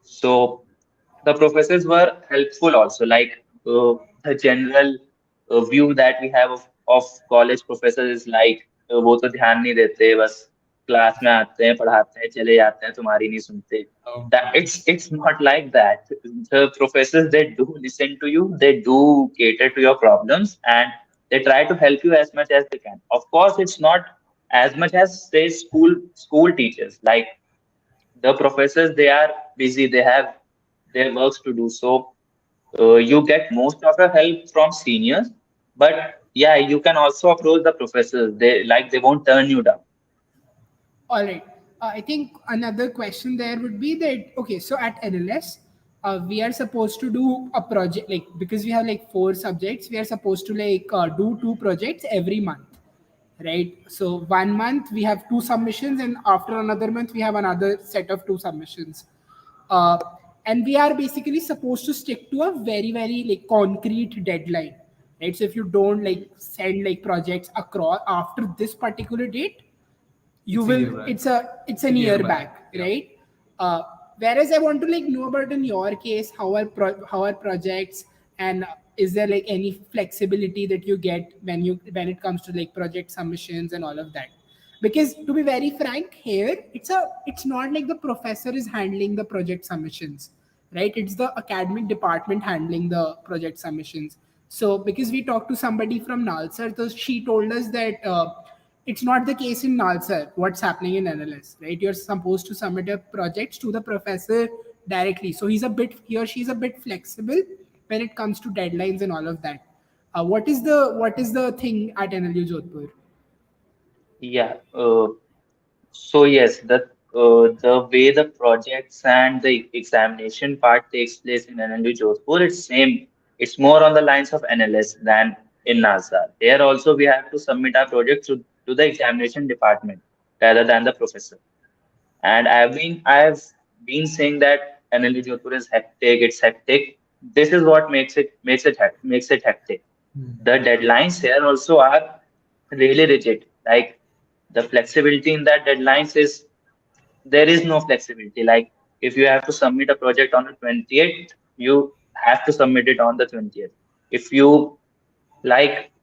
So the professors were helpful also. Like, the general view that we have of college professors is like, वो तो ध्यान नहीं देते, बस class में आते हैं, पढ़ाते हैं, चले जाते हैं, तुम्हारी नहीं सुनते. That it's not like that. The professors, they do listen to you, they do cater to your problems, and they try to help you as much as they can. Of course, it's not as much as, say, school teachers. Like, the professors, they are busy, they have their works to do. So you get most of your help from seniors, but yeah, you can also approach the professors. They won't turn you down. All right. I think another question there would be that, okay, so at NLS, we are supposed to do a project, like, because we have like four subjects, we are supposed to like do two projects every month, right? So 1 month we have two submissions, and after another month we have another set of two submissions. Uh, and we are basically supposed to stick to a very, very like concrete deadline, right? So if you don't like send like projects across after this particular date, you It's a will year back. it's a A year year back. back, Yeah. right? Whereas I want to like know about in your case how are projects, and is there like any flexibility that you get when it comes to like project submissions and all of that? Because to be very frank here, it's not like the professor is handling the project submissions, right? It's the academic department handling the project submissions. So because we talked to somebody from Nalsar, so she told us that it's not the case in Nalsar, what's happening in NLS, right? You're supposed to submit your projects to the professor directly. So he or she's a bit flexible when it comes to deadlines and all of that. What is the thing at NLU Jodhpur? Yeah. So yes, the way the projects and the examination part takes place in NLU Jodhpur, it's same. It's more on the lines of NLS than in NASA. Here also we have to submit our project to the examination department rather than the professor. And I've been saying that NLU Jodhpur is hectic, it's hectic. this is what makes it hectic. The deadlines here also are really rigid. Like the flexibility in that deadlines is there is no flexibility. Like if you have to submit a project on the 20th, you have to submit it on the 20th. If you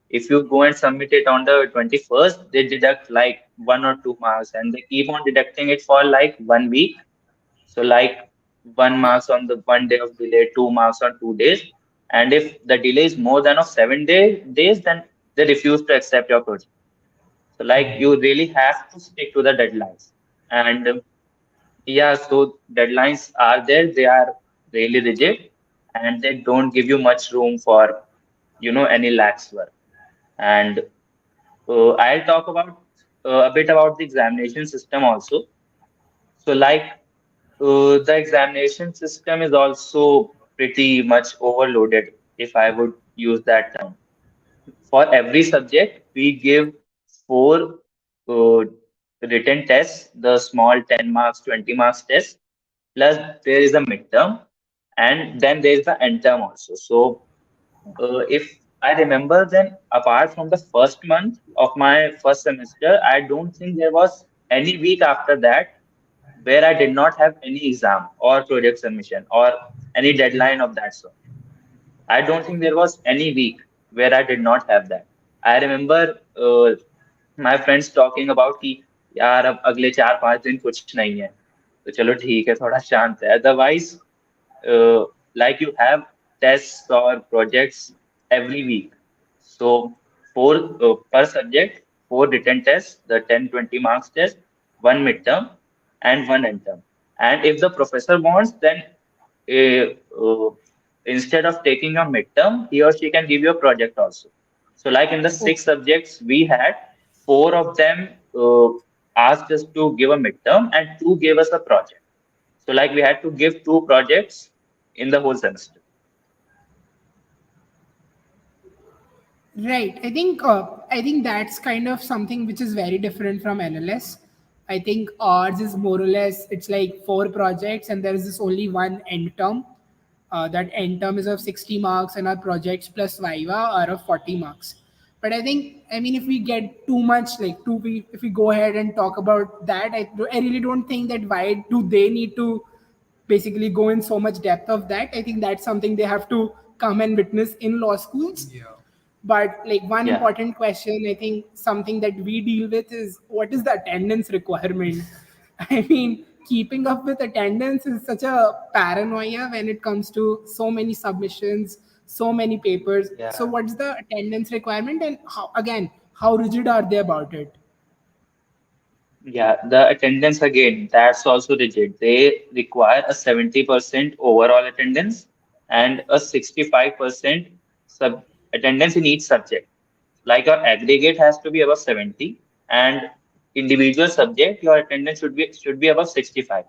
if you go and submit it on the 21st, they deduct like 1 or 2 marks and they keep on deducting it for like 1 week. So like 1 marks on the 1 day of delay, 2 marks on 2 days. And if the delay is more than of 7 days, then they refuse to accept your project. So like you really have to stick to the deadlines. And yeah, so deadlines are there. They are really rigid and they don't give you much room for, any lax work. And I'll talk about a bit about the examination system also. So the examination system is also pretty much overloaded, if I would use that term. For every subject, we give four uh, written tests, the small 10 marks, 20 marks test, plus there is a midterm, and then there is the end term also. So, if I remember, then apart from the first month of my first semester, I don't think there was any week after that where I did not have any exam or project submission or any deadline of that sort. I don't think there was any week where I did not have that. I remember my friends talking about कि यार अब अगले 4-5 दिन कुछ नहीं है तो चलो ठीक है थोड़ा शांत है otherwise like you have tests or projects every week. So four per subject, four written tests, the 10-20 marks test, one midterm, and one end term. And if the professor wants, then instead of taking a midterm, he or she can give you a project also. So like in the Oh, six subjects we had, four of them asked us to give a midterm and two gave us a project. So like we had to give two projects in the whole semester. right. I think that's kind of something which is very different from NLS. I think ours is more or less it's like four projects and there is this only one end term. That end term is of 60 marks and our projects plus Viva are of 40 marks. But I mean, if we get too much, like if we go ahead and talk about that, I really don't think that why do they need to basically go in so much depth of that. I think that's something they have to come and witness in law schools. Yeah. But like one Yeah, important question, I think something that we deal with is what is the attendance requirement? I mean, keeping up with attendance is such a paranoia when it comes to so many submissions, so many papers. So yeah. what's the attendance requirement and how again, how rigid are they about it? Yeah, the attendance again, that's also rigid. They require a 70% overall attendance and a 65% sub attendance in each subject. Like your aggregate has to be above 70 and individual subject, your attendance should be above 65.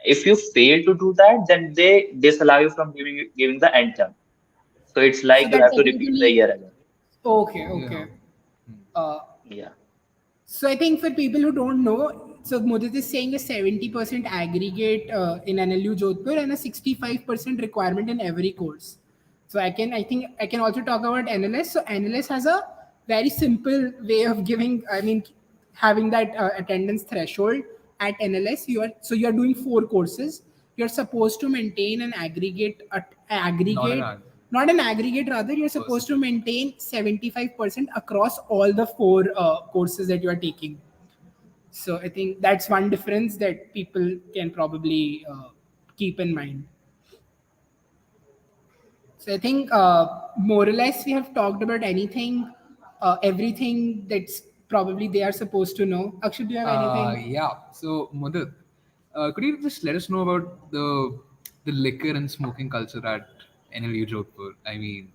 If you fail to do that, then they disallow you from giving the end term. So it's So like you that have to repeat the technically year again. okay, Yeah. okay. Uh, Yeah. So I think for people who don't know, so Mudit is saying a 70% aggregate in NLU Jodhpur and a 65% requirement in every course. So I think I can also talk about NLS. So NLS has a very simple way of giving, I mean, having that attendance threshold at NLS. You are doing four courses. You're supposed to maintain an Not an aggregate, ad. not an aggregate, rather you're supposed to Percentage. maintain 75% across all the four courses that you are taking. So I think that's one difference that people can probably keep in mind. So I think more or less we have talked about everything that's probably they are supposed to know. Akshay, do you have anything? Yeah. So, Mudit, could you just let us know about the liquor and smoking culture at NLU Jodhpur? I mean,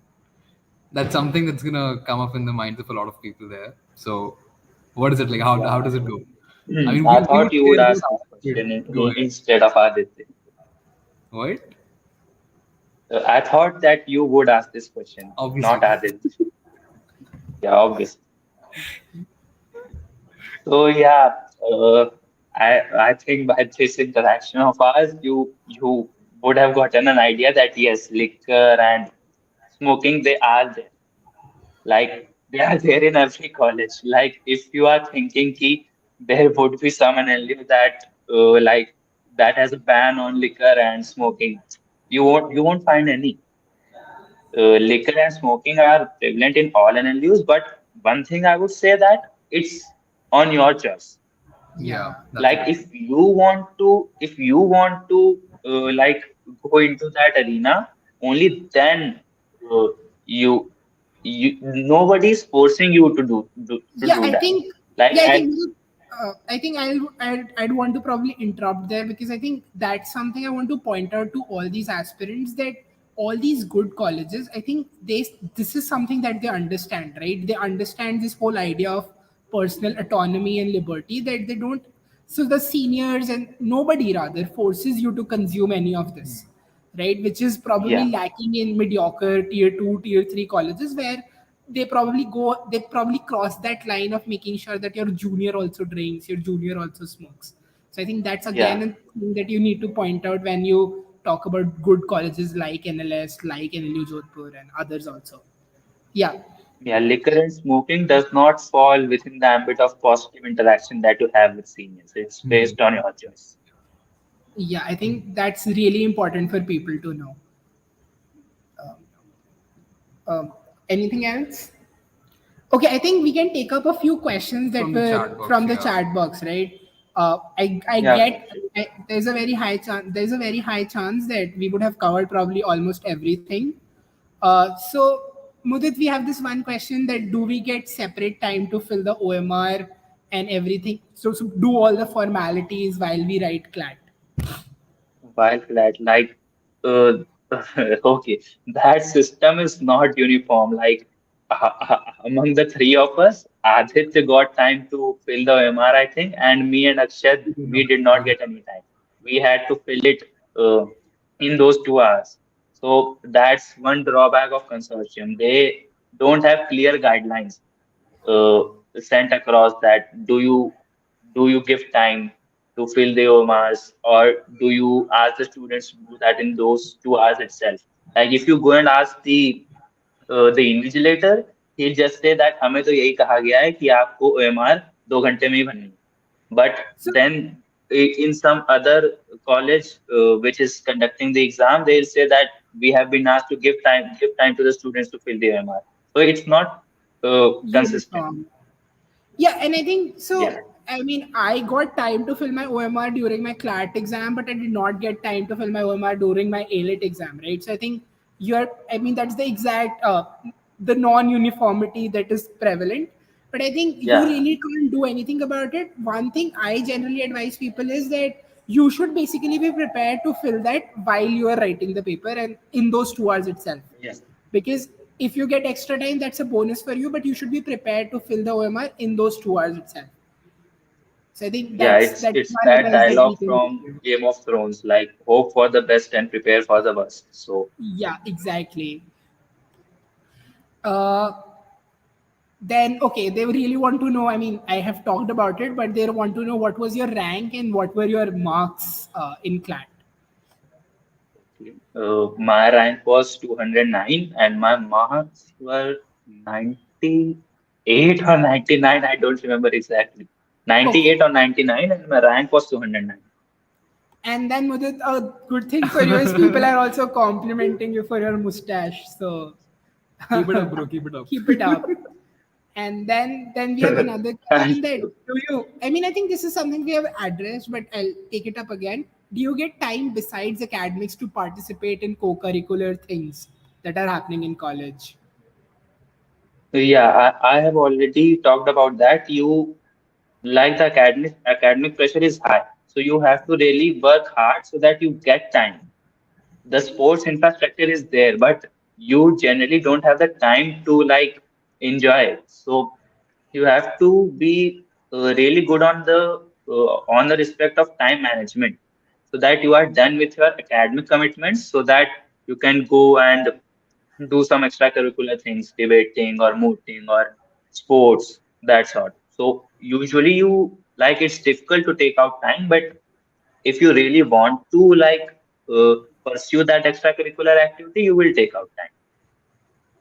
that's something that's gonna come up in the minds of a lot of people there. So, what is it like? How Yeah. does it go? I mean, I we thought would you care would about ask this it. question Go ahead. instead of Aditya. What? I thought that you would ask this question, not Obviously. Aditya. Yeah, obviously. So yeah, I think by this interaction of ours, you would have gotten an idea that yes, liquor and smoking, they are there. Like they are there in every college. Like if you are thinking ki there would be some NLU that like that has a ban on liquor and smoking, you won't find any. Liquor and smoking are prevalent in all NLUs, but one thing I would say that it's on your choice. Yeah, Yeah. that's Like right. if you want to like go into that arena, only then uh, you nobody is forcing you to Yeah, do I that. think. Like Yeah, I I think. I think I'd want to probably interrupt there because I think that's something I want to point out to all these aspirants that all these good colleges, I think this is something that they understand, right? They understand this whole idea of personal autonomy and liberty that they don't. So the seniors and nobody rather forces you to consume any of this, right? Which is probably yeah lacking in mediocre tier two, tier three colleges where they probably cross that line of making sure that your junior also drinks, your junior also smokes. So I think that's again yeah a thing that you need to point out when you talk about good colleges like NLS, like NLU Jodhpur, and others also. Yeah, yeah. Liquor and smoking does not fall within the ambit of positive interaction that you have with seniors. It's Hmm. based on your choice. yeah, I think that's really important for people to know. Um, Anything else? Okay, I think we can take up a few questions that From the were chat box, from the yeah. chat box, right? I Yeah, get there's a very high chance that we would have covered probably almost everything. So Mudit, we have this one question that do we get separate time to fill the OMR and everything? So do all the formalities while we write CLAT. while flat, like, uh, okay, that system is not uniform. Like, among the three of us, Aditya got time to fill the OMR, I think, and me and Akshat, we did not get any time. We had to fill it uh, in those 2 hours. So that's one drawback of consortium. They don't have clear guidelines uh, sent across that do you give time to fill the OMRs, or do you ask the students to do that in those 2 hours itself? Like if you go and ask the invigilator, he'll just say that हमें तो यही कहा गया है कि आपको OMR 2 घंटे में ही भरनी है. But So then in some other college which is conducting the exam, they'll say that we have been asked to give time to the students to fill the OMR. So it's not consistent. uniform. Yeah, and I think Yeah. so. I mean, I got time to fill my OMR during my CLAT exam, but I did not get time to fill my OMR during my ALET exam, right? So I think I mean, that's the exact, the non uniformity that is prevalent. But I think you Yeah. really can't do anything about it. One thing I generally advise people is that you should basically be prepared to fill that while you are writing the paper and in those 2 hours itself, Yes. because if you get extra time that's a bonus for you, but you should be prepared to fill the OMR in those 2 hours itself. So I think Yeah, that's it's one that advice that we dialogue can from give. Game of Thrones, like hope for the best and prepare for the worst. So Yeah, exactly. uh, then okay, they really want to know, I mean, I have talked about it, but they want to know what was your rank and what were your marks in CLAT. my rank was 209 and my marks were 98 or 99. I don't remember exactly. Okay, 98 or 99, and my rank was 209. and then Mudit, a good thing for you is people are also complimenting you for your mustache, so Keep it up, bro. Keep it up. keep it up. And then we have another question Thank that you. do you, I mean, I think this is something we have addressed, but I'll take it up again. Do you get time besides academics to participate in co-curricular things that are happening in college? So yeah, I have already talked about that. You like the academic pressure is high, so you have to really work hard so that you get time. The sports infrastructure is there, but you generally don't have the time to like enjoy it. So you have to be really good on the respect of time management, so that you are done with your academic commitments, so that you can go and do some extracurricular things, debating or mooting or sports, that sort. So usually you like it's difficult to take out time, but if you really want to like uh, pursue that extracurricular activity, you will take out time.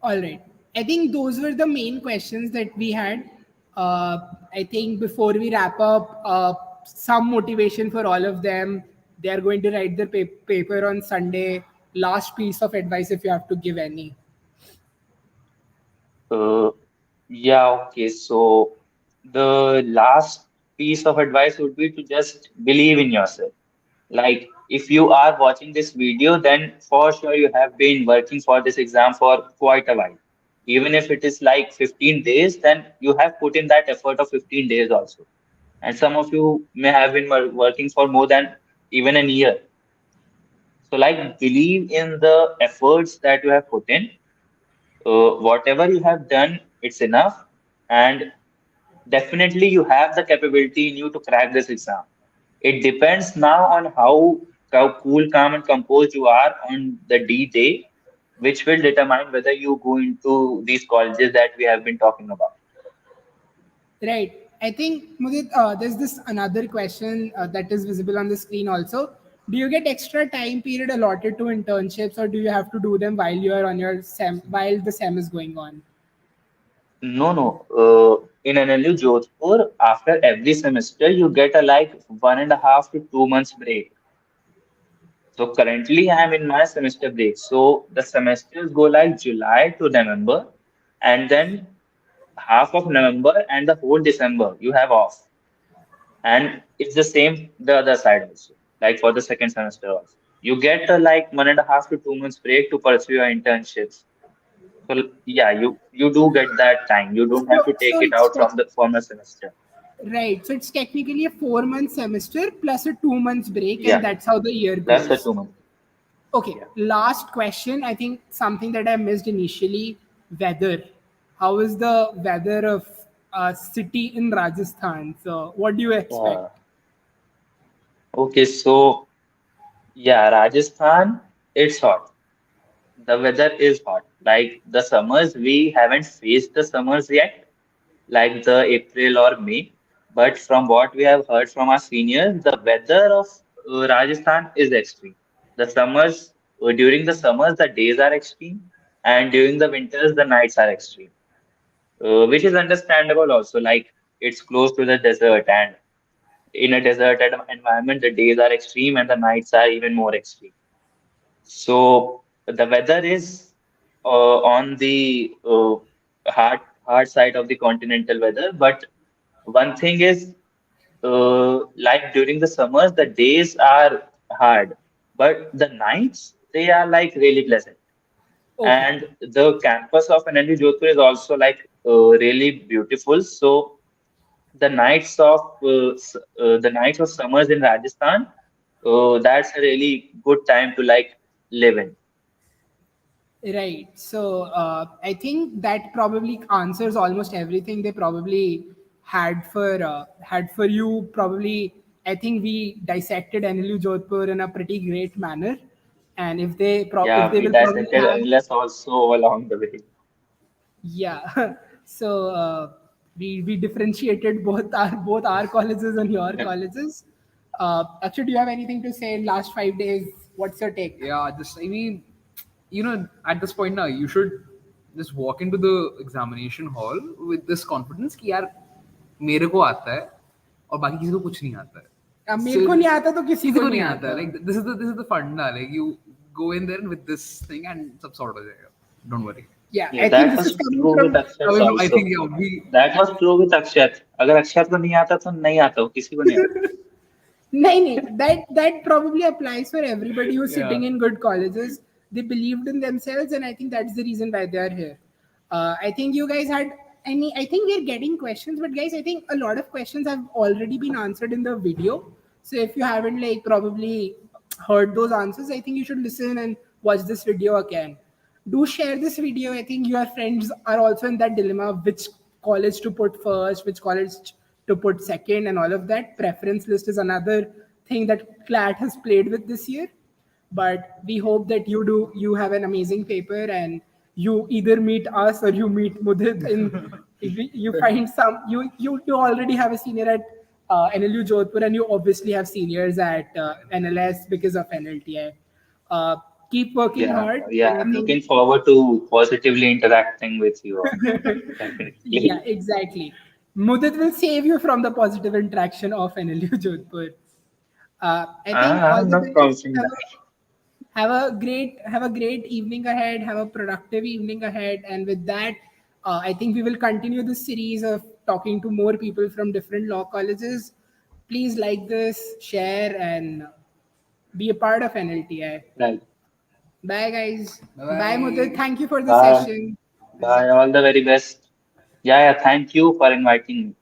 All right. I think those were the main questions that we had. Uh, I think before we wrap up, some motivation for all of them. They are going to write their paper on Sunday. Last piece of advice, if you have to give any. Uh, yeah, okay. So the last piece of advice would be to just believe in yourself. Like, if you are watching this video, then for sure you have been working for this exam for quite a while. Even if it is like 15 days, then you have put in that effort of 15 days also. And some of you may have been working for more than even a year. So, like, believe in the efforts that you have put in. Whatever you have done, it's enough. And definitely you have the capability in you to crack this exam. It depends now on how cool, calm, and composed you are on the D day, which will determine whether you go into these colleges that we have been talking about. Right. I think, Mudit, there's this another question that is visible on the screen also. Do you get extra time period allotted to internships, or do you have to do them while you are on your while the sem is going on? No, no. In NLU Jodhpur, after every semester, you get a like 1.5 to 2 months break. So currently, I am in my semester break. So the semesters go like July to November, and then half of November and the whole December you have off. And it's the same the other side also, like for the second semester also. You get a like 1.5 to 2 months break to pursue your internships. So yeah, you do get that time. You don't have to So take it it's out from the semester. right. So it's technically a 4 month semester plus a 2 months break, and Yeah, that's how the year that's the goes. 2 months. Okay, Yeah. last question. I think something that I missed initially: weather. How is the weather of a city in Rajasthan? So, what do you expect? Uh, okay, so yeah, Rajasthan, it's hot. The weather is hot. Like the summers, we haven't faced the summers yet, like the April or May. But from what we have heard from our seniors, the weather of Rajasthan is extreme. The summers, during the summers, the days are extreme, and during the winters, the nights are extreme, which is understandable also. Like it's close to the desert, and in a desert environment, the days are extreme and the nights are even more extreme. So the weather is on the hard side of the continental weather, but one thing is like during the summers, the days are hard, but the nights they are like really pleasant. Okay, And the campus of NLU Jodhpur is also like really beautiful. So the nights of summers in Rajasthan, that's a really good time to like live in. right. So, I think that probably answers almost everything they probably had for you. Probably, I think we dissected NLU Jodhpur in a pretty great manner, and if Yeah, they we will probably dissected have. endless also along the way. Yeah. So we differentiated both our colleges and your colleges. Actually, do you have anything to say in last 5 days? What's your take? Yeah, just I mean, at this point now, you should just walk into the examination hall with this confidence कि यार मेरे को आता है और बाकी किसी को कुछ नहीं आता है. अब मेरे को नहीं सिर्फ आता तो किसी किसी को को नहीं नहीं आता है. आता. Like this is the funda. Like you go in there with this thing and सब sort हो जाएगा. Don't worry. Yeah, Yeah, I think that this is was coming true with from. Akshat I also. think yeah, we That was true with Akshat. अगर अक्षत को नहीं आता तो नहीं आता, वो किसी को नहीं आता. नहीं नहीं that probably applies for everybody who's yeah. sitting in good colleges. They believed in themselves, and I think that's the reason why they are here. I think you guys had any. I think we're getting questions, but guys, I think a lot of questions have already been answered in the video. So if you haven't like probably heard those answers, I think you should listen and watch this video again. Do share this video. I think your friends are also in that dilemma: which college to put first, which college to put second, and all of that. Preference list is another thing that CLAT has played with this year. But we hope that you have an amazing paper, and you either meet us or you meet Mudit in. If you find some, you already have a senior at NLU Jodhpur, and you obviously have seniors at NLS because of NLTI. Uh, Keep working Yeah, hard, yeah. and I I'm think looking forward to positively interacting with you all. yeah, Definitely. exactly. Mudit will save you from the positive interaction of NLU Jodhpur. I think all I'm the not best. promising that. Have a great evening ahead. Have a productive evening ahead. And with that, I think we will continue this series of talking to more people from different law colleges. Please like this, share, and be a part of NLTI. Right. Bye, guys. Bye Bye, Mudit. bye. Thank you for the Bye. session. Bye. All the very best. Yeah, yeah. Thank you for inviting me.